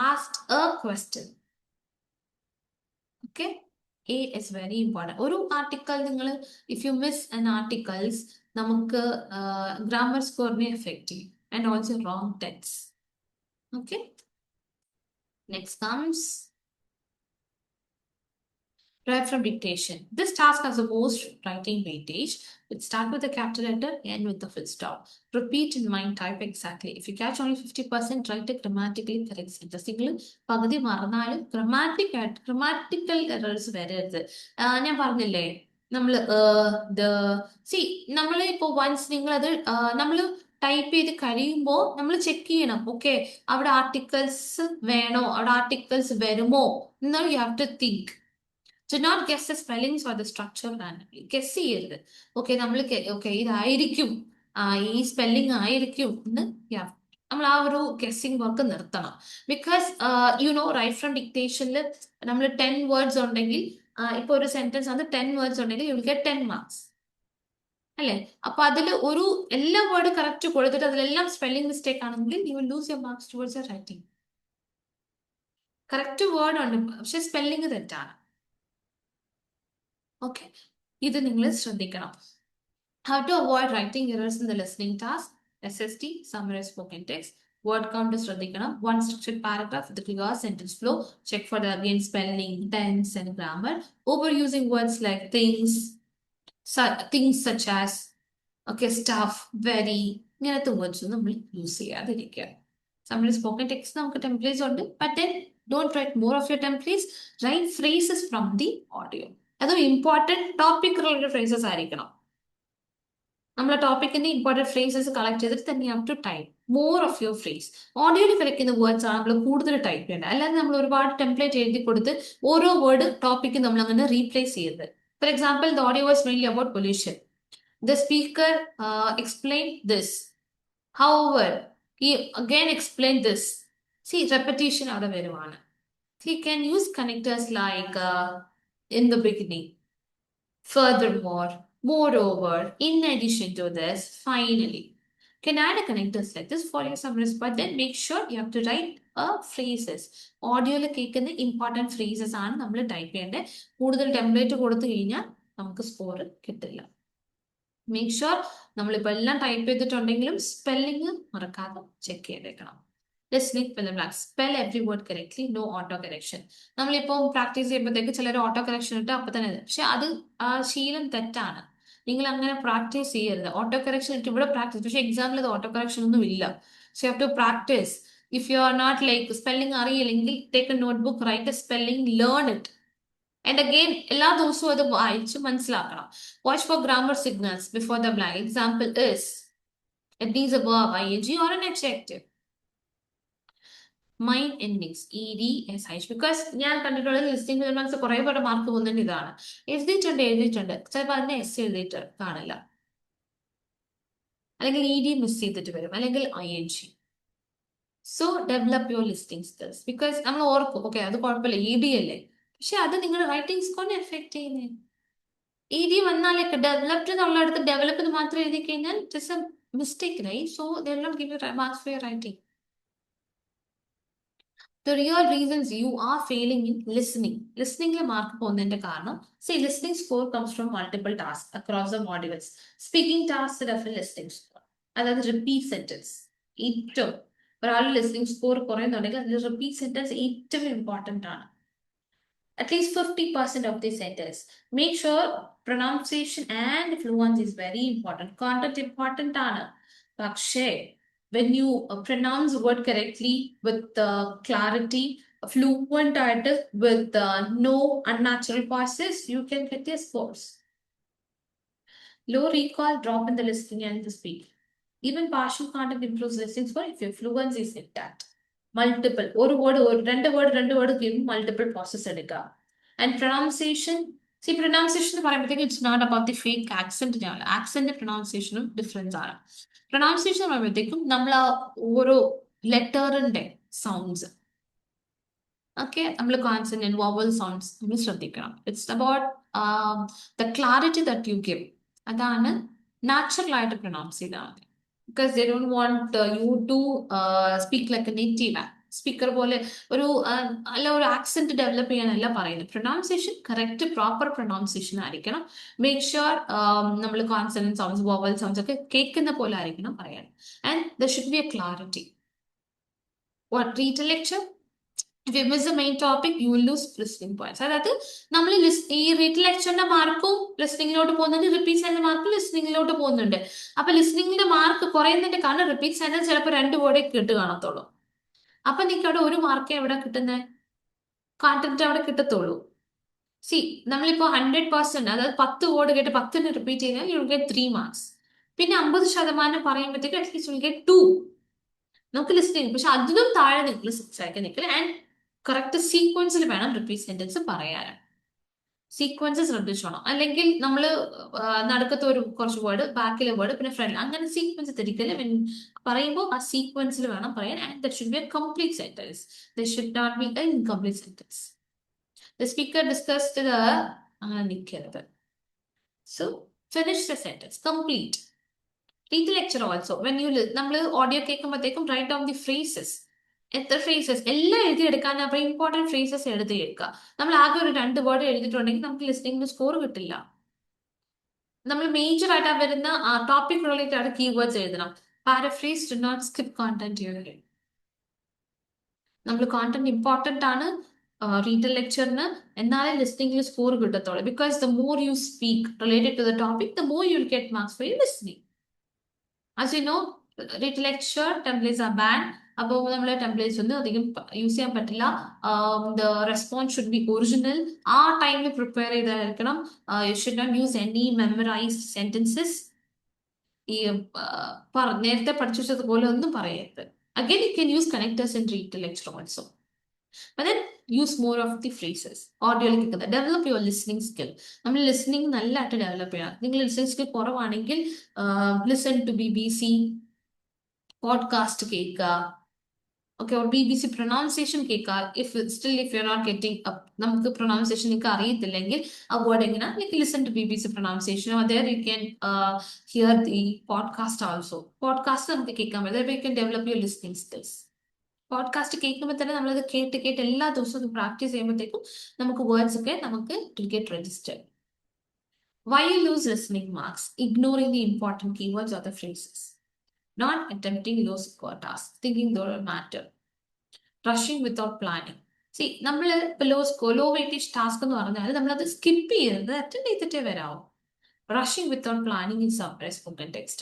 asked a question. Okay, A is very important. ഒരു article നിങ്ങൾ if you miss an articles നമുക്ക് grammar സ്കോറിനെ effect ചെയ്യും, and also wrong text. Okay, next comes Right from dictation. This task has the most writing weightage. It starts with the capital letter, end with the full stop. Repeat in mind, type exactly. If you catch only 50%, write a grammatically correct sentence. നിങ്ങൾ പകുതി മറന്നാലും grammatical errors വരരുത്. ഞാൻ പറഞ്ഞില്ലേ, നമ്മൾ നമ്മൾ ഇപ്പോൾ once നിങ്ങളത് നമ്മൾ ടൈപ്പ് ചെയ്ത് കഴിയുമ്പോൾ നമ്മൾ ചെക്ക് ചെയ്യണം. ഓക്കെ, അവിടെ ആർട്ടിക്കിൾസ് വേണോ, അവിടെ ആർട്ടിക്കിൾസ് വരുമോ എന്ന് you have to think. Do not guess the spellings or the structure randomly. Guess ചെയ്യരുത്. ഓക്കെ, നമ്മൾ ഓക്കെ ഇതായിരിക്കും, ഈ സ്പെല്ലിംഗ് ആയിരിക്കും എന്ന് നമ്മൾ ആ ഒരു ഗെസ്സിംഗ് വർക്ക് നിർത്തണം. ബിക്കോസ് റൈറ്റ് ഫ്രം ഡിക്റ്റേഷനിൽ നമ്മൾ 10 വേർഡ്സ് ഉണ്ടെങ്കിൽ, ഇപ്പൊ ഒരു സെന്റൻസ് ആണ് 10 വേർഡ്സ് ഉണ്ടെങ്കിൽ യു വിൽ ഗെറ്റ് 10 മാർക്സ് അല്ലേ. അപ്പൊ അതിൽ ഒരു എല്ലാ വേർഡ് കറക്റ്റ് കൊടുത്തിട്ട് അതിലെല്ലാം സ്പെല്ലിംഗ് മിസ്റ്റേക്ക് ആണെങ്കിൽ you will loose your marks towards your writing. Correct word ഉണ്ട്, പക്ഷെ സ്പെല്ലിംഗ് തെറ്റാണ്. ഓക്കെ, ഇത് നിങ്ങൾ ശ്രദ്ധിക്കണം. How to avoid writing errors in the listening task. SST, summarize spoken text. Word count ശ്രദ്ധിക്കണം. One structured paragraph with a clear sentence flow. Check for the again spelling, tense and grammar. Overusing words like things such as stuff, very, ഇങ്ങനത്തെ words നമ്മൾ use ചെയ്യാതിരിക്കുക. Summary spoken text നമുക്ക് templates ഉണ്ട്, but then don't write more of your templates. Write phrases from the audio. അതും important topic related phrases ആയിരിക്കണം. നമ്മളെ ടോപ്പിക്കിന്റെ important phrases collect ചെയ്തിട്ട് തന്നെ you have to type more of your phrase. ഓഡിയോയിൽ കളിക്കുന്ന വേർഡ്സ് ആണ് നമ്മൾ കൂടുതൽ ടൈപ്പ് ചെയ്യേണ്ടത്. അല്ലാതെ നമ്മൾ ഒരുപാട് ടെംപ്ലേറ്റ് എഴുതി കൊടുത്ത് ഓരോ വേർഡ് ടോപ്പിക്ക് നമ്മൾ അങ്ങനെ റീപ്ലേസ് ചെയ്യരുത്. For example, the audio was mainly about pollution. The speaker explain this. However, He again explain this. See, repetition അവിടെ വരുവാണ്. He can use connectors like in the beginning, furthermore, moreover, in addition to this, finally. You can add a connectors like this for your summaries, but then make sure you have to write phrases. ഓഡിയോയിൽ കേൾക്കുന്ന important phrases ആണ് നമ്മൾ type ചെയ്യേണ്ടത്. കൂടുതൽ template കൊടുത്തു കഴിഞ്ഞാൽ നമുക്ക് score കിട്ടില്ല. Make sure നമ്മളിപ്പോൾ എല്ലാം ടൈപ്പ് ചെയ്തിട്ടുണ്ടെങ്കിലും സ്പെല്ലിങ് മറക്കാതെ ചെക്ക് ചെയ്തേക്കണം. Listening fill in blanks. Spell every word correctly, no auto correction. നമ്മളിപ്പോൾ പ്രാക്ടീസ് ചെയ്യുമ്പോഴത്തേക്ക് ചിലർ ഓട്ടോ കറക്ഷൻ ഇട്ട് അപ്പം തന്നെ, പക്ഷെ അത് ആ ശീലം തെറ്റാണ്. നിങ്ങൾ അങ്ങനെ പ്രാക്ടീസ് ചെയ്യരുത്. ഓട്ടോ കറക്ഷൻ ഇട്ട് ഇവിടെ പ്രാക്ടീസ്, പക്ഷെ എക്സാമിൽ അത് ഓട്ടോ കറക്ഷൻ ഒന്നും ഇല്ല. So you have to practise. If you are not like spelling അറിയില്ലെങ്കിൽ take a notebook, write a spelling, learn it. And again, എല്ലാ ദിവസവും അത് വായിച്ച് മനസ്സിലാക്കണം. Watch for grammar signals before the blank. Example is, it needs a verb, ing or an adjective. Mind endings, ed, sh. Because ഞാൻ കണ്ടിട്ടുള്ളത് listing fill in blanks കുറേ പേരുടെ mark പോകുന്നുണ്ട് ഇതാണ്. എഴുതിയിട്ടുണ്ട്. ചിലപ്പോൾ അതിനെ എസ് എഴുതിയിട്ട് കാണില്ല, അല്ലെങ്കിൽ ഇ മിസ് ചെയ്തിട്ട് വരും, അല്ലെങ്കിൽ ing. So develop your listing skills. Because നമ്മൾ ഓർക്കും, ഓക്കെ അത് കുഴപ്പമില്ല ഇ അല്ലേ, പക്ഷെ അത് നിങ്ങളുടെ റൈറ്റിംഗ് സ്കോറിനെ എഫക്ട് ചെയ്യുന്നത്. ഇ വന്നാലൊക്കെ ഡെവലപ്ഡ് എന്നുള്ളടത്ത് ഡെവലപ്പ് എന്ന് മാത്രം എഴുതി കഴിഞ്ഞാൽ it's a mistake, right? So they will not give you marks for your writing. The real reasons you are failing in listening. Listening mark പോകുന്നതിന്റെ കാരണം, see, listening score comes from multiple tasks across the modules. Speaking tasks refer listening score. അതായത് repeat sentence ഏറ്റവും, ഒരാൾ listening score കുറയുന്നുണ്ടെങ്കിൽ അതിൽ repeat sentence ഏറ്റവും important ആണ്. At least 50% of the sentence. Make sure pronunciation and fluency is very important. Content important ആണ്. പക്ഷേ when you pronounce word correctly with clarity, fluent ആയിട്ട് with no unnatural pauses, you can get your scores. Low recall, drop in the listening and the speak. Even partial content improves listening score if your fluency is intact. Multiple, ഒരു word രണ്ട് word കഴിയുമ്പോൾ multiple process എടുക്കുക. And pronunciation, see pronunciation എന്ന് പറയുമ്പോഴത്തേക്ക് it's not about the fake accent. Accent പ്രൊണൗൺസിയേഷനും difference ആണ്. Pronunciation എന്ന് പറയുമ്പോഴത്തേക്കും നമ്മൾ ആ ഓരോ ലെറ്ററിന്റെ സൗണ്ട്സ്, ഓക്കെ, നമ്മൾ കോൺസണന്റ് വവൽ സൗണ്ട്സ് നമ്മൾ ശ്രദ്ധിക്കണം. It's about the clarity that you give. അതാണ് നാച്ചുറൽ ആയിട്ട് പ്രൊണൗൺസ് ചെയ്താൽ മതി. Because they don't want you to speak like a native speaker പോലെ ഒരു അല്ല ഒരു ആക്സെന്റ് ഡെവലപ്പ് ചെയ്യാനല്ല പറയുന്നത്. പ്രൊനൗൺസിയേഷൻ കറക്റ്റ് പ്രോപ്പർ പ്രൊനൗൺസിയേഷൻ ആയിരിക്കണം. മേക്ക് ഷുവർ നമ്മൾ കോൺസണന്റ് സൗണ്ട്സ് വോവൽ സൗണ്ട്സ് ഒക്കെ കേൾക്കുന്ന പോലെ ആയിരിക്കണം പറയാൻ. And there should be A clarity. What read A lecture, if you miss the main topic, you will lose listening points. അതായത് നമ്മൾ ഈ റീഡ് ലെക്ചറിന്റെ മാർക്കും ലിസ്ണിംഗിലോട്ട് പോകുന്നുണ്ട്, റിപ്പീറ്റ് സെന്റൻസ് മാർക്കും ലിസ്ണിംഗിലോട്ട് പോകുന്നുണ്ട്. അപ്പൊ ലിസ്ണിംഗിന്റെ മാർക്ക് കുറയുന്നതിന്റെ കാരണം റിപ്പീറ്റ് സെന്റൻസ് ചിലപ്പോൾ 2 വേർഡേ കേട്ട് കാണത്തുള്ളൂ. അപ്പൊ നിങ്ങൾക്ക് അവിടെ 1 മാർക്കേ എവിടെ കിട്ടുന്നത്, കോണ്ടന്റ് അവിടെ കിട്ടത്തുള്ളൂ. സി, നമ്മളിപ്പോ 100%, അതായത് 10 വേർഡ് കേട്ട് 10 റിപ്പീറ്റ് ചെയ്താൽ യു വിൽ ഗെറ്റ് 3 മാർക്സ്. പിന്നെ 50% പറയുമ്പോഴത്തേക്ക് അറ്റ്ലീസ്റ്റ് വിൽ ഗെറ്റ് 2. നമുക്ക് ലിസ്ണിംഗ്, പക്ഷെ അതിനും താഴെ നിങ്ങൾ സംസാരിക്കാൻ നിൽക്കില്ല. ആൻഡ് കറക്റ്റ് സീക്വൻസിൽ വേണം റിപ്പീറ്റ് സെന്റൻസ് പറയാൻ. സീക്വൻസ് ശ്രദ്ധിച്ചോണം. അല്ലെങ്കിൽ നമ്മൾ നടക്കത്തെ ഒരു കുറച്ച് വേർഡ്, ബാക്കിലെ വേർഡ്, പിന്നെ ഫ്രണ്ട്, അങ്ങനെ സീക്വൻസ് തിരിക്കല് പറയുമ്പോൾ ആ സീക്വൻസിൽ വേണം പറയാൻ. And that should be a complete sentence. That should not be an incomplete sentence. The speaker discussed അങ്ങനെ നിൽക്കരുത്. So finish the sentence, complete. Read lecture also when you, നമ്മൾ ഓഡിയോ കേൾക്കുമ്പോഴത്തേക്കും റൈറ്റ് ഡൗൺ ദി ഫ്രേസസ്. എത്ര phrases എല്ലാം എഴുതിയെടുക്കാൻ, അപ്പൊ important phrases എഴുതിയെടുക്കുക. നമ്മൾ ആകെ ഒരു 2 വേർഡ് എഴുതിയിട്ടുണ്ടെങ്കിൽ നമുക്ക് ലിസ്ണിംഗിന് സ്കോർ കിട്ടില്ല. നമ്മൾ മേജർ ആയിട്ട് വരുന്ന ടോപ്പിക് റിലേറ്റഡ് ആയിട്ട് കീവേഡ്സ് എഴുതണം. Paraphrase, do not skip content here. നമ്മൾ കോണ്ടന്റ് ഇമ്പോർട്ടന്റ് ആണ് റീഡ് ലെക്ചറിന്, എന്നാലേ ലിസ്ണിംഗിൽ സ്കോർ കിട്ടത്തുള്ളൂ. Because the more you speak related to the topic, the more you will get marks for your listening. As you know, read lecture templates are ban. അപ്പോൾ നമ്മൾ templates ഒന്നും അധികം use ചെയ്യാൻ പറ്റില്ല. The response should be original. ആ ടൈമിൽ prepare ചെയ്തായിരിക്കണം. You should not use any memorised sentences. ഈ നേരത്തെ പഠിച്ചതുപോലെ ഒന്നും പറയരുത്. Again you can use connectors in read lecture also. But then use more of the phrases. ഓഡിയോയിൽ കേൾക്കുന്നത്. Develop your listening skill. നമ്മൾ listening നല്ലതായിട്ട് ഡെവലപ്പ് ചെയ്യണം. നിങ്ങൾ ലിസ്ണിംഗ് സ്കിൽ കുറവാണെങ്കിൽ ലിസൺ ടു BBC, പോഡ്കാസ്റ്റ് കേൾക്കുക. ഓക്കെ, or BBC പ്രൊനൗൺസിയേഷൻ കേൾക്കുക. if you're not getting up, നമുക്ക് pronunciation നിങ്ങൾക്ക് അറിയത്തില്ലെങ്കിൽ ആ വേർഡ് എങ്ങനെ, you listen to BBC pronunciation, or there you can hear the podcast also. Podcast നമുക്ക് കേൾക്കാൻ പറ്റും. you can develop your listening skills. Podcast കേൾക്കുമ്പോൾ തന്നെ നമ്മളത് കേട്ട് കേട്ട് എല്ലാ ദിവസവും പ്രാക്ടീസ് ചെയ്യുമ്പോഴത്തേക്കും നമുക്ക് വേർഡ്സ് ഒക്കെ നമുക്ക് to get registered. Why you lose listening marks? Ignoring the important keywords or the phrases. Not attempting low score tasks, thinking they don't matter. Rushing without planning. See, നമ്മൾ ലോ വെയിറ്റേജ് ടാസ്ക് എന്ന് പറഞ്ഞാൽ നമ്മളത് skip ചെയ്യരുത്, attend ചെയ്തിട്ടേ വരാവും. Rushing without planning is suppressed spoken text.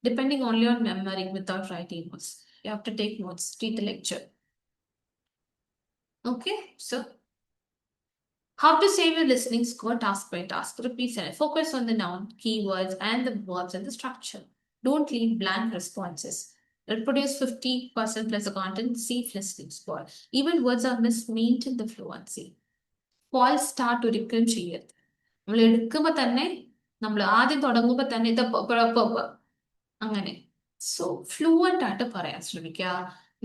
Depending only on memory without writing notes. You have to take notes, read the lecture. Okay, so how to save your listening score task by task. Repeat and focus on the noun, keywords, and the verbs and the structure. Don't leave blank responses. Reproduce 50% plus the content, save listening score. Even words are missed, maintain the fluency. False start ഒരിക്കലും ചെയ്യരുത്. നമ്മൾ എടുക്കുമ്പോൾ തന്നെ, നമ്മൾ ആദ്യം തുടങ്ങുമ്പോൾ തന്നെ ഇത് അങ്ങനെ. സോ ഫ്ലുവൻ്റ് ആയിട്ട് പറയാൻ ശ്രമിക്കുക.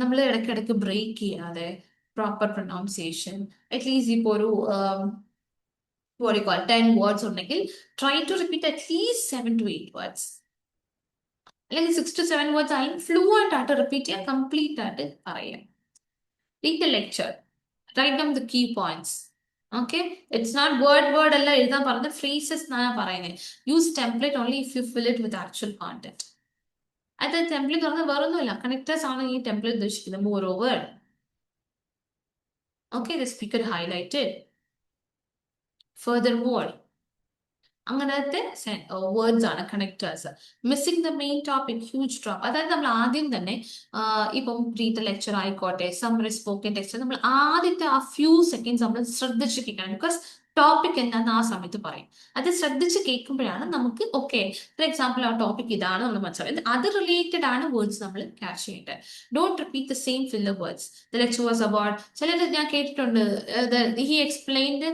നമ്മൾ ഇടയ്ക്കിടയ്ക്ക് ബ്രേക്ക് ചെയ്യാതെ പ്രോപ്പർ പ്രൊനൗൺസിയേഷൻ. അറ്റ്ലീസ്റ്റ് ഇപ്പോൾ ഒരു what do you call 10 words ഉണ്ടെങ്കിൽ try to repeat at least 7 to 8 words. അല്ലെങ്കിൽ 6 to 7 words ആയാലും ഫ്ലുവൻ്റ് ആയിട്ട് റിപ്പീറ്റ് ചെയ്യുക, കംപ്ലീറ്റ് ആയിട്ട് പറയുക. Read the lecture, write down the key points. Okay, it's not word അല്ല എഴുതാൻ പറഞ്ഞത്, phrases എന്നാണ് പറയുന്നത്. Use template only if you fill it with actual content. അത് ടെംപ്ലേറ്റ് പറഞ്ഞാൽ വേറൊന്നുമില്ല, കണക്ടേഴ്സ് ആണ് ഈ ടെംപ്ലേറ്റ് ഉദ്ദേശിക്കുന്നത്. Moreover, okay, the speaker highlighted. Furthermore, അങ്ങനത്തെ വേർഡ്സ് ആണ് connectors. Missing the main topic, huge drop. അതായത് നമ്മൾ ആദ്യം തന്നെ ഇപ്പം റീഡ് ലെക്ചർ ആയിക്കോട്ടെ, സമ്മറി സ്പോക്കൻ ടെക്സ്റ്റ്, നമ്മൾ ആദ്യത്തെ ആ ഫ്യൂ സെക്കൻഡ്സ് നമ്മൾ ശ്രദ്ധിച്ച് കേൾക്കണം. ബിക്കോസ് ടോപ്പിക് എന്താണെന്ന് ആ സമയത്ത് പറയും. അത് ശ്രദ്ധിച്ച് കേൾക്കുമ്പോഴാണ് നമുക്ക് ഓക്കെ, ഫോർ എക്സാമ്പിൾ ആ ടോപ്പിക് ഇതാണ് നമ്മൾ മനസ്സിലാവും, അത് റിലേറ്റഡ് ആണ് വേർഡ്സ് നമ്മൾ ക്യാച്ച് ചെയ്യേണ്ടത്. Don't repeat the same filler words. The lecture was about, ചിലർ ഞാൻ കേട്ടിട്ടുണ്ട്, he explained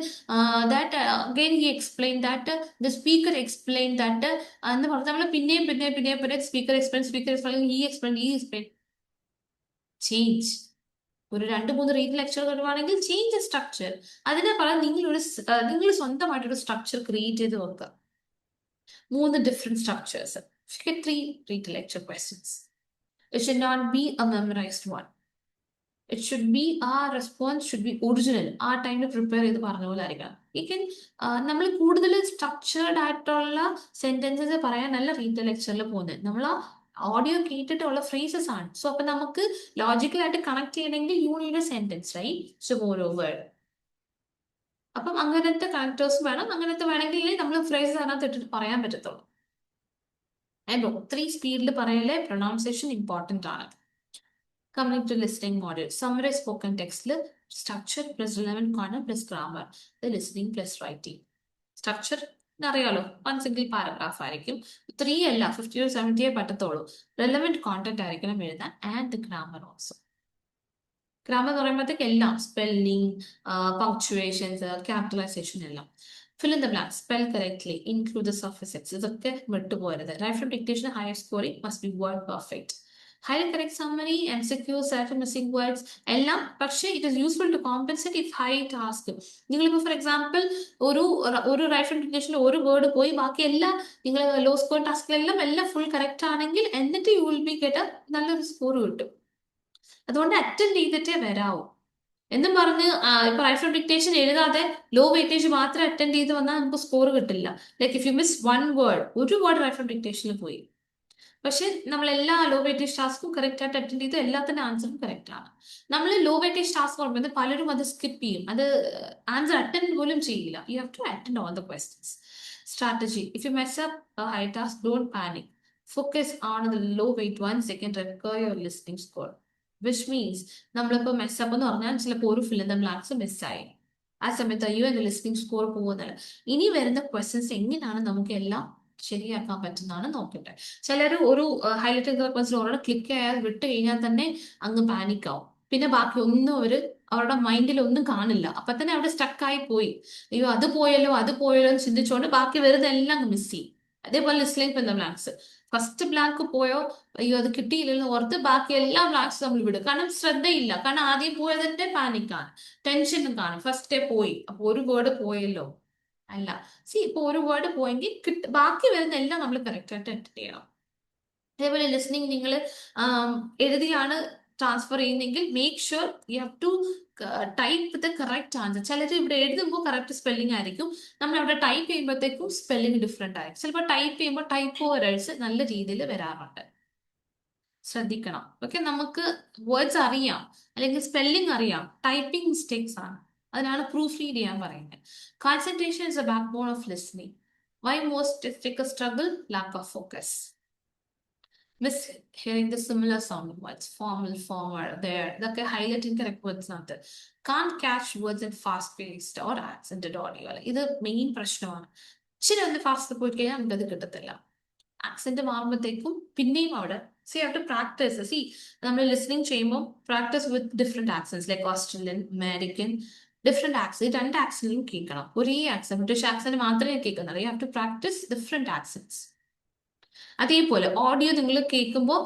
that, again he explain that, the speaker explained that എന്ന് പറഞ്ഞാൽ നമ്മൾ പിന്നെയും speaker explain, he explained. Change. ഒരു 2-3 റീഡ് ലെക്ചർ വരുവാണെങ്കിൽ ചേഞ്ച് സ്ട്രക്ചർ. അതിനെ പറയാൻ നിങ്ങൾ സ്വന്തമായിട്ടൊരു സ്ട്രക്ചർ ക്രിയേറ്റ് ചെയ്ത് വെക്കുക. 3 different structures. 3 read lecture questions. It should not be a memorized one. It should be, our response should be original. ആ ടൈമിൽ പ്രിപ്പയർ ചെയ്ത് പറഞ്ഞ പോലെ ആയിരിക്കണം. നമ്മൾ കൂടുതൽ സ്ട്രക്ചേർഡ് ആയിട്ടുള്ള സെന്റൻസസ് പറയാനല്ല റീഡ് ലെക്ചറിൽ പോകുന്നത്, നമ്മൾ ആ ഓഡിയോ കേട്ടിട്ടുള്ള ഫ്രേസസ് ആണ്. സോ അപ്പൊ നമുക്ക് ലോജിക്കലായിട്ട് കണക്ട് ചെയ്യണമെങ്കിൽ you need a sentence, right? So moreover, അപ്പം അങ്ങനത്തെ കണക്ടേഴ്സ് വേണം. അങ്ങനത്തെ വേണമെങ്കിൽ നമ്മൾ ഫ്രേസസ് അതിനകത്ത് ഇട്ടിട്ട് പറയാൻ പറ്റത്തുള്ളൂ. ആൻഡ് ഒത്തിരി സ്പീഡിൽ പറയല്ലേ, പ്രൊനൗൺസിയേഷൻ ഇമ്പോർട്ടൻ്റ് ആണ്. Coming to listening model, summary spoken text, structure plus relevant content plus grammar, the listening plus writing. Structure അറിയാലോ, 1 single paragraph ആയിരിക്കും. 3 അല്ല, 50 to 70 പറ്റത്തുള്ളൂ. Relevant content ആയിരിക്കണം എഴുതാൻ, and the grammar also. Grammar എന്ന് പറയുമ്പോഴത്തേക്ക് എല്ലാം സ്പെല്ലിംഗ്, പങ്ക്ച്വേഷൻസ്, ക്യാപിറ്റലൈസേഷൻ എല്ലാം. Fill in the blanks, spell correctly, include the suffixes. ഇതൊക്കെ വിട്ടുപോകരുത്. Right from dictation, higher scoring must be word perfect. Highly correct summary, MCQs, missing words, എല്ലാം. പക്ഷേ it is useful to compensate if high task. നിങ്ങളിപ്പോൾ for example ഒരു right from ഡിക്റ്റേഷനിൽ ഒരു word പോയി ബാക്കി എല്ലാം നിങ്ങൾ ലോ സ്കോർ ടാസ്കിലെല്ലാം എല്ലാം ഫുൾ കറക്റ്റ് ആണെങ്കിൽ എന്നിട്ട് യു വിൽ ബി ഗെറ്റ് നല്ലൊരു സ്കോർ കിട്ടും. അതുകൊണ്ട് അറ്റൻഡ് ചെയ്തിട്ടേ വരാവൂ. എന്നും പറഞ്ഞ് ഇപ്പൊ റൈറ്റ് ഫ്രം ഡിക്റ്റേഷൻ എഴുതാതെ ലോ വെയിറ്റേജ് മാത്രം അറ്റൻഡ് ചെയ്ത് വന്നാൽ നമുക്ക് സ്കോർ കിട്ടില്ല. ലൈക്ക് ഇഫ് യു മിസ് ഒരു വേർഡ് റൈറ്റ് ഫ്രം ഡിക്റ്റേഷനിൽ പോയി. പക്ഷെ നമ്മൾ എല്ലാ ലോ വെയിറ്റേജ് ടാസ്കും കറക്റ്റ് ആയിട്ട് അറ്റൻഡ് ചെയ്ത് എല്ലാത്തിന്റെ ആൻസറും കറക്റ്റ് ആണ്. നമ്മൾ ലോ വെയിറ്റേജ് ടാസ്ക് പറയുമ്പോൾ പലരും അത് സ്കിപ്പ് ചെയ്യും, അത് ആൻസർ അറ്റൻഡ് പോലും ചെയ്യില്ല. You have to attend all the questions. Strategy, if you mess up high task, don't panic. Focus on the low weight ones, they can require your listening score. Which means നമ്മളിപ്പോൾ mess up എന്ന് പറഞ്ഞാൽ ചിലപ്പോൾ ഒരു ഫിൽ in the blanks മിസ്സായി, ആ സമയത്ത് അയ്യോ എന്റെ ലിസ്ണിംഗ് സ്കോർ പോകുന്നില്ല. ഇനി വരുന്ന ക്വസ്റ്റ്യൻസ് എങ്ങനെയാണ് നമുക്ക് എല്ലാം ശരിയാക്കാൻ പറ്റുന്നതാണ് നോക്കട്ടെ. ചിലർ ഒരു ഹൈലൈറ്റ് ചെയ്ത ക്വസ്റ്റ്യൻ ഒരാൾ ക്ലിക്ക് ചെയ്യാതെ വിട്ട് കഴിഞ്ഞാൽ തന്നെ അങ്ങ് പാനിക് ആവും. പിന്നെ ബാക്കി ഒന്നും അവരുടെ മൈൻഡിൽ ഒന്നും കാണില്ല. അപ്പൊ തന്നെ അവിടെ സ്റ്റക്കായി പോയി. അയ്യോ അത് പോയല്ലോ എന്ന് ചിന്തിച്ചുകൊണ്ട് ബാക്കി വരുന്ന എല്ലാം മിസ് ചെയ്യും. അതേപോലെ listening in the blanks, first blank പോയോ, അയ്യോ അത് കിട്ടിയില്ലെന്ന് ഓർത്ത് ബാക്കി എല്ലാ ബ്ലാങ്ക്സ് നമ്മൾ വിടും. കാരണം ശ്രദ്ധയില്ല. കാരണം ആദ്യം പോയതിന്റെ പാനിക്കാണ്, ടെൻഷനും കാണും. ഫസ്റ്റേ പോയി, അപ്പൊ ഒരു വേർഡ് പോയല്ലോ. അല്ല, സി ഇപ്പൊ ഒരു വേർഡ് പോയെങ്കിൽ ബാക്കി വരുന്ന എല്ലാം നമ്മൾ കറക്റ്റ് ആയിട്ട് അറ്റൻഡ് ചെയ്യണം. അതേപോലെ ലിസണിങ് നിങ്ങൾ എഴുതിയാണ് ട്രാൻസ്ഫർ ചെയ്യുന്നെങ്കിൽ make sure you have to type the correct answer. ചിലർ ഇവിടെ എഴുതുമ്പോൾ കറക്റ്റ് സ്പെല്ലിംഗ് ആയിരിക്കും, നമ്മൾ അവിടെ ടൈപ്പ് ചെയ്യുമ്പോഴത്തേക്കും സ്പെല്ലിംഗ് ഡിഫറെന്റ് ആയിരിക്കും. ചിലപ്പോൾ ടൈപ്പ് ചെയ്യുമ്പോൾ ടൈപ്പ് എറേഴ്സ് നല്ല രീതിയിൽ വരാറുണ്ട്, ശ്രദ്ധിക്കണം. ഓക്കെ, നമുക്ക് വേർഡ്സ് അറിയാം അല്ലെങ്കിൽ സ്പെല്ലിംഗ് അറിയാം, ടൈപ്പിംഗ് മിസ്റ്റേക്സ് ആണ്. അതിനാണ് പ്രൂഫ് റീഡ് ചെയ്യാൻ പറയുന്നത്. Concentration is a backbone of listening. Why most struggle? Lack of focus. Miss hearing the similar sounding words, formal, former, there, ഇതൊക്കെ ഹൈലൈറ്റ് ഇൻകറക്റ്റ് വേർഡ്സ് ആണ്. Can catch words in fast paced or accented audio. ഇത് main പ്രശ്നമാണ്. ഇച്ചിരി ഒന്ന് fast പോയി കഴിഞ്ഞാൽ നമുക്കത് കിട്ടത്തില്ല. ആക്സെന്റ് മാറുമ്പോഴത്തേക്കും പിന്നെയും അവിടെ see have to practise. See നമ്മൾ ലിസണിങ് ചെയ്യുമ്പോൾ practise with different accents like Australian, American, different accent. രണ്ട് ആക്സെന്റിലും കേൾക്കണം. ഒരേ ആക്സെന്റ്, ബ്രിട്ടീഷ് ആക്സെന്റ് മാത്രമേ കേൾക്കുന്നുള്ളൂ. You have to practise different accents. അതേപോലെ ഓഡിയോ നിങ്ങൾ കേൾക്കുമ്പോൾ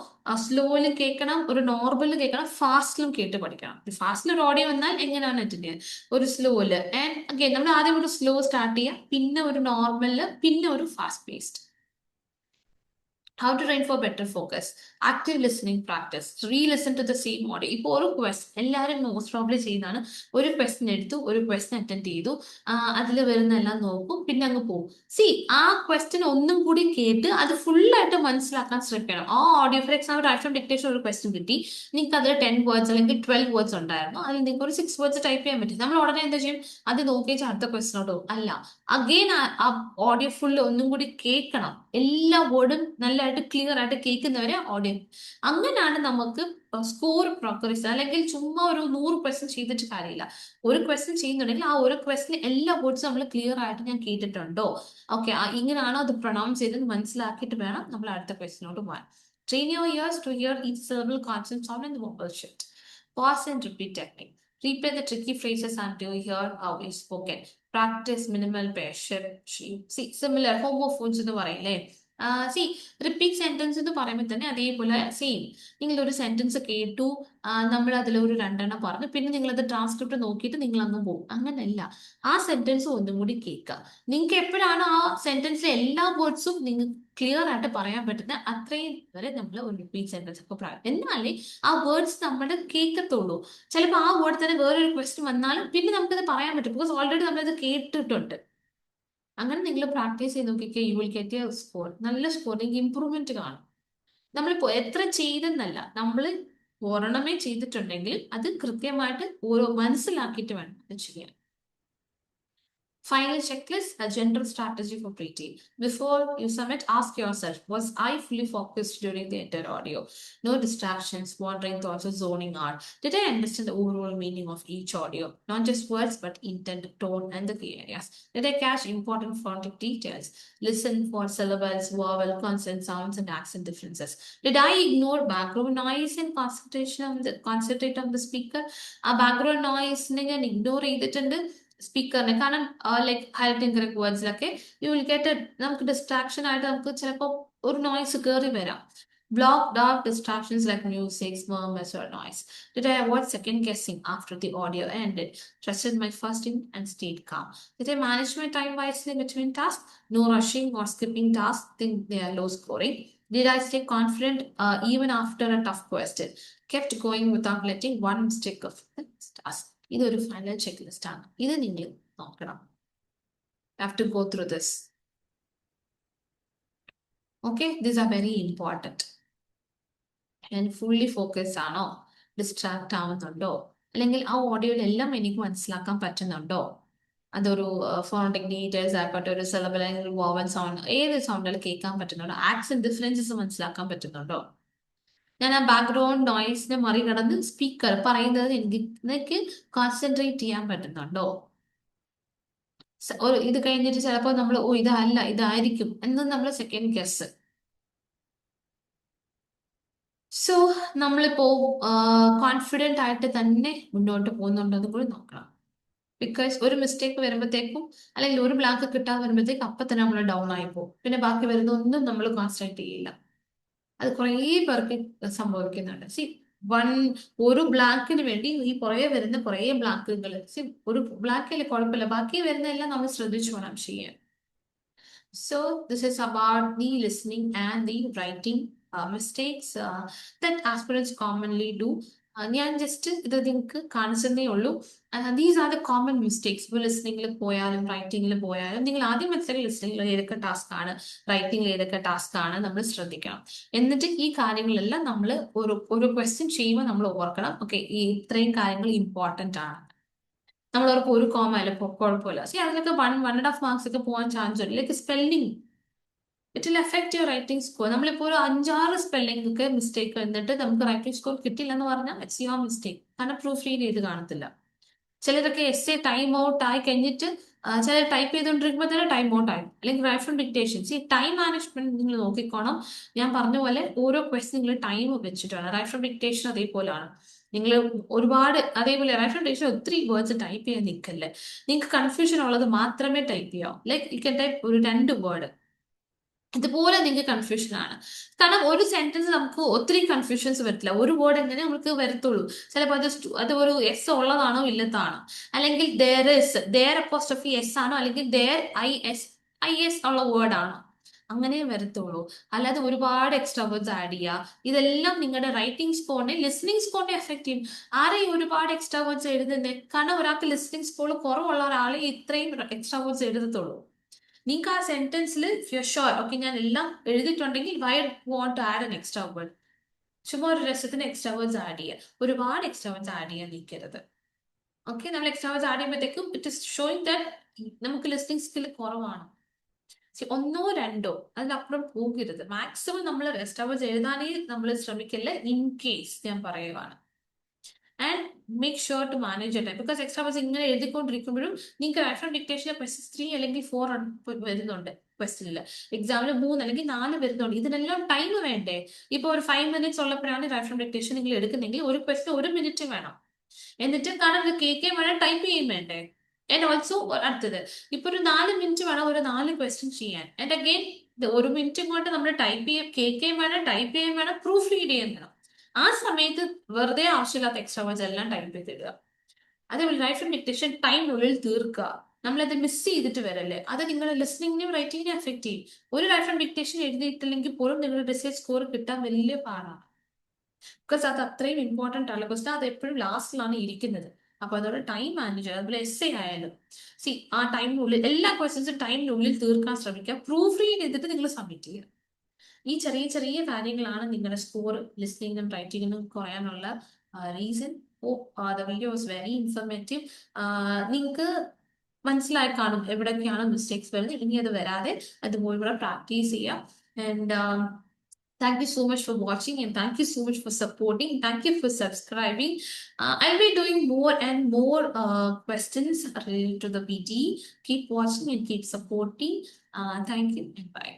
സ്ലോയിലും കേൾക്കണം, ഒരു നോർമലിൽ കേൾക്കണം, ഫാസ്റ്റിലും കേട്ട് പഠിക്കണം. ഫാസ്റ്റിൽ ഒരു ഓഡിയോ വന്നാൽ എങ്ങനെയാണ് അറ്റൻഡ് ചെയ്യുക? ഒരു സ്ലോയില് ആൻഡ് അഗൈൻ നമ്മൾ ആദ്യം ഒരു സ്ലോ സ്റ്റാർട്ട് ചെയ്യുക, പിന്നെ ഒരു നോർമലില്, പിന്നെ ഒരു fast paced. How to train for better focus? Active listening practice. Re-listen to the same audio. ഇപ്പോൾ ഒരു ക്വസ്റ്റൻ എല്ലാവരും മോസ്റ്റ് പ്രോബ്ലി ചെയ്യുന്നതാണ്. ഒരു ക്വസ്റ്റൻ എടുത്തു, ഒരു ക്വസ്റ്റൻ അറ്റൻഡ് ചെയ്തു, അതിൽ വരുന്ന എല്ലാം നോക്കും, പിന്നെ അങ്ങ് പോകും. സി ആ ക്വസ്റ്റൻ ഒന്നും കൂടി കേട്ട് അത് ഫുള്ളായിട്ട് മനസ്സിലാക്കാൻ ശ്രമിക്കണം. ആ audio, for example write dictation ഒരു ക്വസ്റ്റൻ കിട്ടി, നിങ്ങൾക്ക് അതിൽ 10 വേർഡ്സ് അല്ലെങ്കിൽ 12 വേർഡ്സ് ഉണ്ടായിരുന്നു, അതിൽ നിങ്ങൾക്ക് ഒരു 6 വേർഡ്സ് ടൈപ്പ് ചെയ്യാൻ പറ്റും. നമ്മൾ ഉടനെ എന്താ ചെയ്യും? അത് നോക്കിയിട്ട് അടുത്ത ക്വസ്റ്റനോട്ടോ അല്ല, അഗെയിൻ ആ ഓഡിയോ ഫുള്ള് ഒന്നും കൂടി കേൾക്കണം. എല്ലാ വേർഡും നല്ലതായിട്ട് ക്ലിയർ ആയിട്ട് കേൾക്കുന്നവരെ ഓഡിയോ. അങ്ങനെയാണ് നമുക്ക് സ്കോർ പ്രോഗ്രസ്. അല്ലെങ്കിൽ ചുമ്മാ ഒരു 100 ക്വസ്റ്റ്യൻ ചെയ്തിട്ട് കാര്യമില്ല. ഒരു ക്വസ്റ്റ്യൻ ചെയ്യുന്നുണ്ടെങ്കിൽ ആ ഒരു ക്വസ്റ്റ്യൻ എല്ലാ വേർഡ്സും നമ്മൾ ക്ലിയർ ആയിട്ട് ഞാൻ കേട്ടിട്ടുണ്ടോ, ഓക്കെ ഇങ്ങനെയാണോ അത് പ്രൊണൗൺസ് ചെയ്തെന്ന് മനസ്സിലാക്കിയിട്ട് വേണം നമ്മൾ അടുത്ത ക്വസ്റ്റ്യനോട്ട് പോകാൻ. Train your ears to hear each syllable, consonant sound and the vocal shift. Pause and repeat technique. Replay the tricky phrases until you hear how it's spoken. Practice minimal pair, shift, sheep. See, similar homophones എന്ന് പറയില്ലേ? C repeat sentence എന്ന് പറയുമ്പോൾ തന്നെ അതേപോലെ same. നിങ്ങൾ ഒരു sentence കേട്ടു, നമ്മൾ അതിലൊരു രണ്ടെണ്ണം പറഞ്ഞു, പിന്നെ നിങ്ങളത് ട്രാൻസ്ക്രിപ്റ്റ് നോക്കിയിട്ട് നിങ്ങൾ അങ്ങ് പോകും. അങ്ങനല്ല, ആ സെന്റൻസ് ഒന്നും കൂടി കേൾക്കുക. നിങ്ങൾക്ക് എപ്പോഴാണ് ആ സെന്റൻസിലെ എല്ലാ വേർഡ്സും നിങ്ങൾക്ക് ക്ലിയർ ആയിട്ട് പറയാൻ പറ്റുന്ന അത്രയും വരെ നമ്മൾ ഒരു റിപ്പീറ്റ് സെന്റൻസ് ഒക്കെ പറയാം. എന്നാലേ ആ വേർഡ്സ് നമ്മുടെ കേൾക്കത്തുള്ളൂ. ചിലപ്പോൾ ആ വേർഡ് തന്നെ വേറൊരു ക്വസ്റ്റ്യൻ വന്നാലും പിന്നെ നമുക്കത് പറയാൻ പറ്റും, ബിക്കോസ് ഓൾറെഡി നമ്മളത് കേട്ടിട്ടുണ്ട്. അങ്ങനെ നിങ്ങൾ പ്രാക്ടീസ് ചെയ്ത് നോക്കിക്കേ, U will get A score. നല്ല സ്കോർ, നിങ്ങൾക്ക് ഇമ്പ്രൂവ്മെന്റ് കാണും. നമ്മളിപ്പോ എത്ര ചെയ്തെന്നല്ല, നമ്മൾ ഒരെണ്ണമേ ചെയ്തിട്ടുണ്ടെങ്കിൽ അത് കൃത്യമായിട്ട് ഓരോ മനസ്സിലാക്കിയിട്ട് വേണം അത് ചെയ്യാൻ. Final checklist, a general strategy for PTE. Before you submit, ask yourself, was I fully focused during the entire audio? No distractions, wandering thoughts, or zoning out. Did I understand the overall meaning of each audio? Not just words, but intent, tone, and the key areas. Did I catch important phonetic details? Listen for syllables, vowel, consonant sounds, and accent differences. Did I ignore background noise and concentrate on the speaker? A background noise ഞാൻ ignore ചെയ്തിട്ടുണ്ട് സ്പീക്കറിനെ. കാരണം like highlighting correct വേർഡ്സിലൊക്കെ you will get നമുക്ക് distraction ആയിട്ട് നമുക്ക് ചിലപ്പോൾ ഒരു നോയ്സ് കയറി വരാം. Block dark distractions like music, murmurs, or noise. Did I avoid second guessing after the audio ended? Trusted my first in and stayed calm. Did I manage my time wisely between tasks? No rushing or skipping tasks, think they are low scoring. Did I stay confident even after a tough question? Kept going without letting one mistake of the task. ഇതൊരു final check list ആണ്. ഇത് നിങ്ങൾ നോക്കണം. Have to go through this. Okay, these are very important. ഞാൻ fully focus ആണോ, distract ആവുന്നുണ്ടോ, അല്ലെങ്കിൽ ആ ഓഡിയോയിലെല്ലാം എനിക്ക് മനസ്സിലാക്കാൻ പറ്റുന്നുണ്ടോ? അതൊരു ഫോണറ്റിക് ഡീറ്റെയിൽസ് ആയിക്കോട്ടെ, ഒരു സിലബിൾ അല്ലെങ്കിൽ ഒരു വോവൽ സൗണ്ട്, ഏത് സൗണ്ടിൽ കേൾക്കാൻ പറ്റുന്നുണ്ടോ, ആക്സെന്റ് ഡിഫറൻസസ് മനസ്സിലാക്കാൻ പറ്റുന്നുണ്ടോ? ഞാൻ ആ ബാക്ക്ഗ്രൗണ്ട് നോയ്സിനെ മറികടന്ന് സ്പീക്കർ പറയുന്നത് എനിക്ക് കോൺസെൻട്രേറ്റ് ചെയ്യാൻ പറ്റുന്നുണ്ടോ? ഇത് കഴിഞ്ഞിട്ട് ചിലപ്പോൾ നമ്മൾ ഇതല്ല ഇതായിരിക്കും എന്ന് നമ്മൾ സെക്കൻഡ് ഗസ്. സോ നമ്മളിപ്പോ കോൺഫിഡന്റ് ആയിട്ട് തന്നെ മുന്നോട്ട് പോകുന്നുണ്ടെന്ന് കൂടി നോക്കണം. ബിക്കോസ് ഒരു മിസ്റ്റേക്ക് വരുമ്പോഴത്തേക്കും അല്ലെങ്കിൽ ഒരു ബ്ലാങ്ക് കിട്ടാതെ വരുമ്പോഴത്തേക്കും അപ്പൊ തന്നെ നമ്മൾ ഡൗൺ ആയി പോകും. പിന്നെ ബാക്കി വരുന്ന ഒന്നും നമ്മൾ കോൺസെൻട്രേറ്റ് ചെയ്യില്ല. അത് കുറേ പേർക്ക് സംഭവിക്കുന്നുണ്ട്. ഒരു ബ്ലാക്കിന് വേണ്ടി ഈ പുറകെ വരുന്ന കുറേ ബ്ലാക്കുകൾ, ഒരു ബ്ലാക്കിൽ കുഴപ്പമില്ല, ബാക്കി വരുന്നതെല്ലാം നമ്മൾ ശ്രദ്ധിച്ചു വേണം ചെയ്യാൻ. So this is about the listening and the writing mistakes that aspirants commonly do. ഞാൻ ജസ്റ്റ് ഇത് നിങ്ങൾക്ക് കാണിച്ചതേ ഉള്ളൂ. These are the common mistakes. ഇപ്പോൾ ലിസ്ണിംഗിൽ പോയാലും റൈറ്റിംഗിൽ പോയാലും നിങ്ങൾ ആദ്യം മനസ്സിലാക്കി ലിസ്ണിംഗിൽ ഏതൊക്കെ ടാസ്ക് ആണ്, റൈറ്റിംഗിൽ ഏതൊക്കെ ടാസ്ക് ആണ് നമ്മൾ ശ്രദ്ധിക്കണം. എന്നിട്ട് ഈ കാര്യങ്ങളെല്ലാം നമ്മൾ ഒരു ക്വസ്റ്റ്യൻ ചെയ്യുമ്പോൾ നമ്മൾ ഓർക്കണം, ഓക്കെ ഈ ഇത്രയും കാര്യങ്ങൾ ഇമ്പോർട്ടൻ്റ് ആണ്. നമ്മൾ അവർക്ക് ഒരു കോമ അല്ല കുഴപ്പമില്ല. അതിലൊക്കെ 1.5 മാർക്സ് ഒക്കെ പോകാൻ ചാൻസ് ഉണ്ട്. Like spelling, it will affect your writing score. നമ്മളിപ്പോൾ ഒരു 5-6 സ്പെല്ലിംഗ് ഒക്കെ മിസ്റ്റേക്ക് എന്നിട്ട് നമുക്ക് റൈറ്റിംഗ് സ്കോർ കിട്ടില്ല എന്ന് പറഞ്ഞാൽ ഇറ്റ്സ് യുവർ മിസ്റ്റേക്ക്. കാരണം പ്രൂഫ് റീഡ് ചെയ്ത് കാണത്തില്ല. ചിലരൊക്കെ എസ് എ ടൈം ഔട്ട് ആയി കഴിഞ്ഞിട്ട് ചിലർ ടൈപ്പ് ചെയ്തുകൊണ്ടിരിക്കുമ്പോൾ തന്നെ ടൈം ഔട്ട് ആയി. അല്ലെങ്കിൽ write from dictation. Time management നിങ്ങൾ നോക്കിക്കോണം. ഞാൻ പറഞ്ഞ പോലെ ഓരോ ക്വസ്റ്റ്യൻ നിങ്ങൾ ടൈം വെച്ചിട്ടാണ്. റൈറ്റ് ഫ്രം ഡിക്റ്റേഷൻ അതേപോലെയാണ്. നിങ്ങൾ ഒരുപാട് അതേപോലെ റൈറ്റ് ഫ്രം ഡിക്റ്റേഷൻ ഒത്തിരി വേർഡ്സ് ടൈപ്പ് ചെയ്യാൻ നിൽക്കല്ലേ. നിങ്ങൾക്ക് കൺഫ്യൂഷൻ ഉള്ളത് മാത്രമേ ടൈപ്പ് ചെയ്യാവൂ. ലൈക്ക് യു ക്യാൻ ടൈപ്പ് ഒരു 2 വേർഡ്. ഇതുപോലെ നിങ്ങൾക്ക് കൺഫ്യൂഷൻ ആണ്. കാരണം ഒരു സെന്റൻസ് നമുക്ക് ഒത്തിരി കൺഫ്യൂഷൻസ് വരത്തില്ല. ഒരു വേർഡ് എങ്ങനെ നമുക്ക് വരത്തുള്ളൂ. ചിലപ്പോൾ അത് ഒരു എസ് ഉള്ളതാണോ ഇല്ലത്താണോ, അല്ലെങ്കിൽ ദേർ അപ്പോസ്ട്രോഫി എസ് ആണോ, അല്ലെങ്കിൽ ഐ എസ് ഉള്ള വേർഡ് ആണോ, അങ്ങനെ വരത്തുള്ളൂ. അല്ലാതെ ഒരുപാട് എക്സ്ട്രാ വേർഡ്സ് ആഡ് ചെയ്യുക, ഇതെല്ലാം നിങ്ങളുടെ റൈറ്റിംഗ് സ്കോറിനെ ലിസ്ണിംഗ് സ്കോറിനെ എഫക്ട് ചെയ്യും. ആരെയും ഒരുപാട് എക്സ്ട്രാ വേർഡ്സ് എഴുതുന്നത്? കാരണം ഒരാൾക്ക് ലിസ്ണിംഗ് സ്കോർ കുറവുള്ള ഒരാളെ ഇത്രയും എക്സ്ട്രാ വേർഡ്സ് എഴുതത്തുള്ളൂ. നിങ്ങൾക്ക് ആ സെന്റൻസിൽ ഷുവർ ഓക്കെ ഞാൻ എല്ലാം എഴുതിയിട്ടുണ്ടെങ്കിൽ why won't to add an extra word. ചുമ്മാ ഒരു രസത്തിന് എക്സ്ട്രാ വേർഡ്സ് ആഡ് ചെയ്യുക. ഒരുപാട് എക്സ്ട്രാ വേർഡ്സ് ആഡ് ചെയ്യാൻ നിൽക്കരുത്. ഓക്കെ, നമ്മൾ എക്സ്ട്രാ വേർഡ്സ് ആഡ് ചെയ്യുമ്പോഴത്തേക്കും ഇറ്റ് ഇസ് ഷോയിങ് ദാറ്റ് നമുക്ക് ലിസ്ണിംഗ് സ്കിൽ കുറവാണ്. 1-2 അതിനപ്പുറം പോകരുത്. മാക്സിമം നമ്മൾ എക്സ്ട്രാ വേർഡ്സ് എഴുതാനേ നമ്മൾ ശ്രമിക്കില്ല. ഇൻ കേസ് ഞാൻ പറയുവാണ്. And make sure to manage your time. Because extra words ഇങ്ങനെ എഴുതിക്കൊണ്ടിരിക്കുമ്പോഴും നിങ്ങൾക്ക് റൈറ്റ് ഫ്രം ഡിക്റ്റേഷനിൽ ക്വസ്റ്റ്യൻസ് 3 അല്ലെങ്കിൽ 4 വരുന്നുണ്ട്. ക്വസ്റ്റ്യനിൽ എക്സാമിന് 3 അല്ലെങ്കിൽ 4 വരുന്നുണ്ട്. ഇതിനെല്ലാം ടൈം വേണ്ടേ? ഇപ്പൊ ഒരു 5 മിനിറ്റ്സ് ഉള്ളപ്പോഴാണ് റൈറ്റ് ഫ്രം ഡിക്റ്റേഷൻ നിങ്ങൾ എടുക്കുന്നെങ്കിൽ ഒരു ക്വസ്റ്റ്യൻ 1 മിനിറ്റ് വേണം. എന്നിട്ട് കാരണം ഇത് കേൾക്കുകയും വേണം, ടൈപ്പ് ചെയ്യും വേണ്ടേ. ആൻഡ് ഓൾസോ അടുത്തത് ഇപ്പൊ ഒരു 4 മിനിറ്റ് വേണം ഒരു 4 ക്വസ്റ്റ്യൻ ചെയ്യാൻ. ആൻഡ് അഗെയിൻ 1 മിനിറ്റ് കൊണ്ട് നമ്മൾ ടൈപ്പ് ചെയ്യും, കേൾക്കുകയും വേണം, ടൈപ്പ് ചെയ്യാൻ വേണം, പ്രൂഫ് റീഡ് ചെയ്യാൻ വേണം. ആ സമയത്ത് വെറുതെ ആവശ്യമില്ലാത്ത എക്സ്ട്രാ വേർഡ്സ് എല്ലാം ടൈപ്പ് ചെയ്തിടുക. അതേപോലെ റൈറ്റ് ഫ്രം ഡിക്റ്റേഷൻ ടൈമിനുള്ളിൽ തീർക്കുക. നമ്മളത് മിസ് ചെയ്തിട്ട് വരല്ലേ. അത് നിങ്ങളുടെ ലിസ്ണിംഗിനെയും റൈറ്റിംഗിനെയും എഫക്ട് ചെയ്യും. ഒരു റൈറ്റ് ഫ്രം ഡിക്റ്റേഷൻ എഴുതിയിട്ടില്ലെങ്കിൽ പോലും നിങ്ങളുടെ റിസൾട്ട് സ്കോർ കിട്ടാൻ വലിയ പാടാണ്. ബിക്കോസ് അത് അത്രയും ഇമ്പോർട്ടൻ്റ് ആണ്. ബിക്കോസ് അത് എപ്പോഴും ലാസ്റ്റിലാണ് ഇരിക്കുന്നത്. അപ്പൊ അതോടെ ടൈം മാനേജ് ചെയ്യുക. അതുപോലെ എസ് എ ആയാലും ആ ടൈമിനുള്ളിൽ എല്ലാ ക്വസ്റ്റ്യൻസും ടൈമിനുള്ളിൽ തീർക്കാൻ ശ്രമിക്കുക. പ്രൂഫ് റീഡ് ചെയ്തിട്ട് നിങ്ങൾ സബ്മിറ്റ് ചെയ്യുക. ഈ ചെറിയ ചെറിയ കാര്യങ്ങളാണ് നിങ്ങളുടെ സ്കോർ ലിസ്ണിംഗിനും റൈറ്റിംഗിനും കുറയാനുള്ള reason. The video was very informative. നിങ്ങൾക്ക് മനസ്സിലായി കാണും എവിടെയൊക്കെയാണ് മിസ്റ്റേക്സ് വരുന്നത്. ഇനി അത് വരാതെ അതുപോലെ പ്രാക്ടീസ് ചെയ്യാം. And thank you so much for watching, and thank you so much for supporting. Thank you for subscribing. I'll be doing more and more questions related to the PTE. Keep watching and keep supporting. Thank you and bye.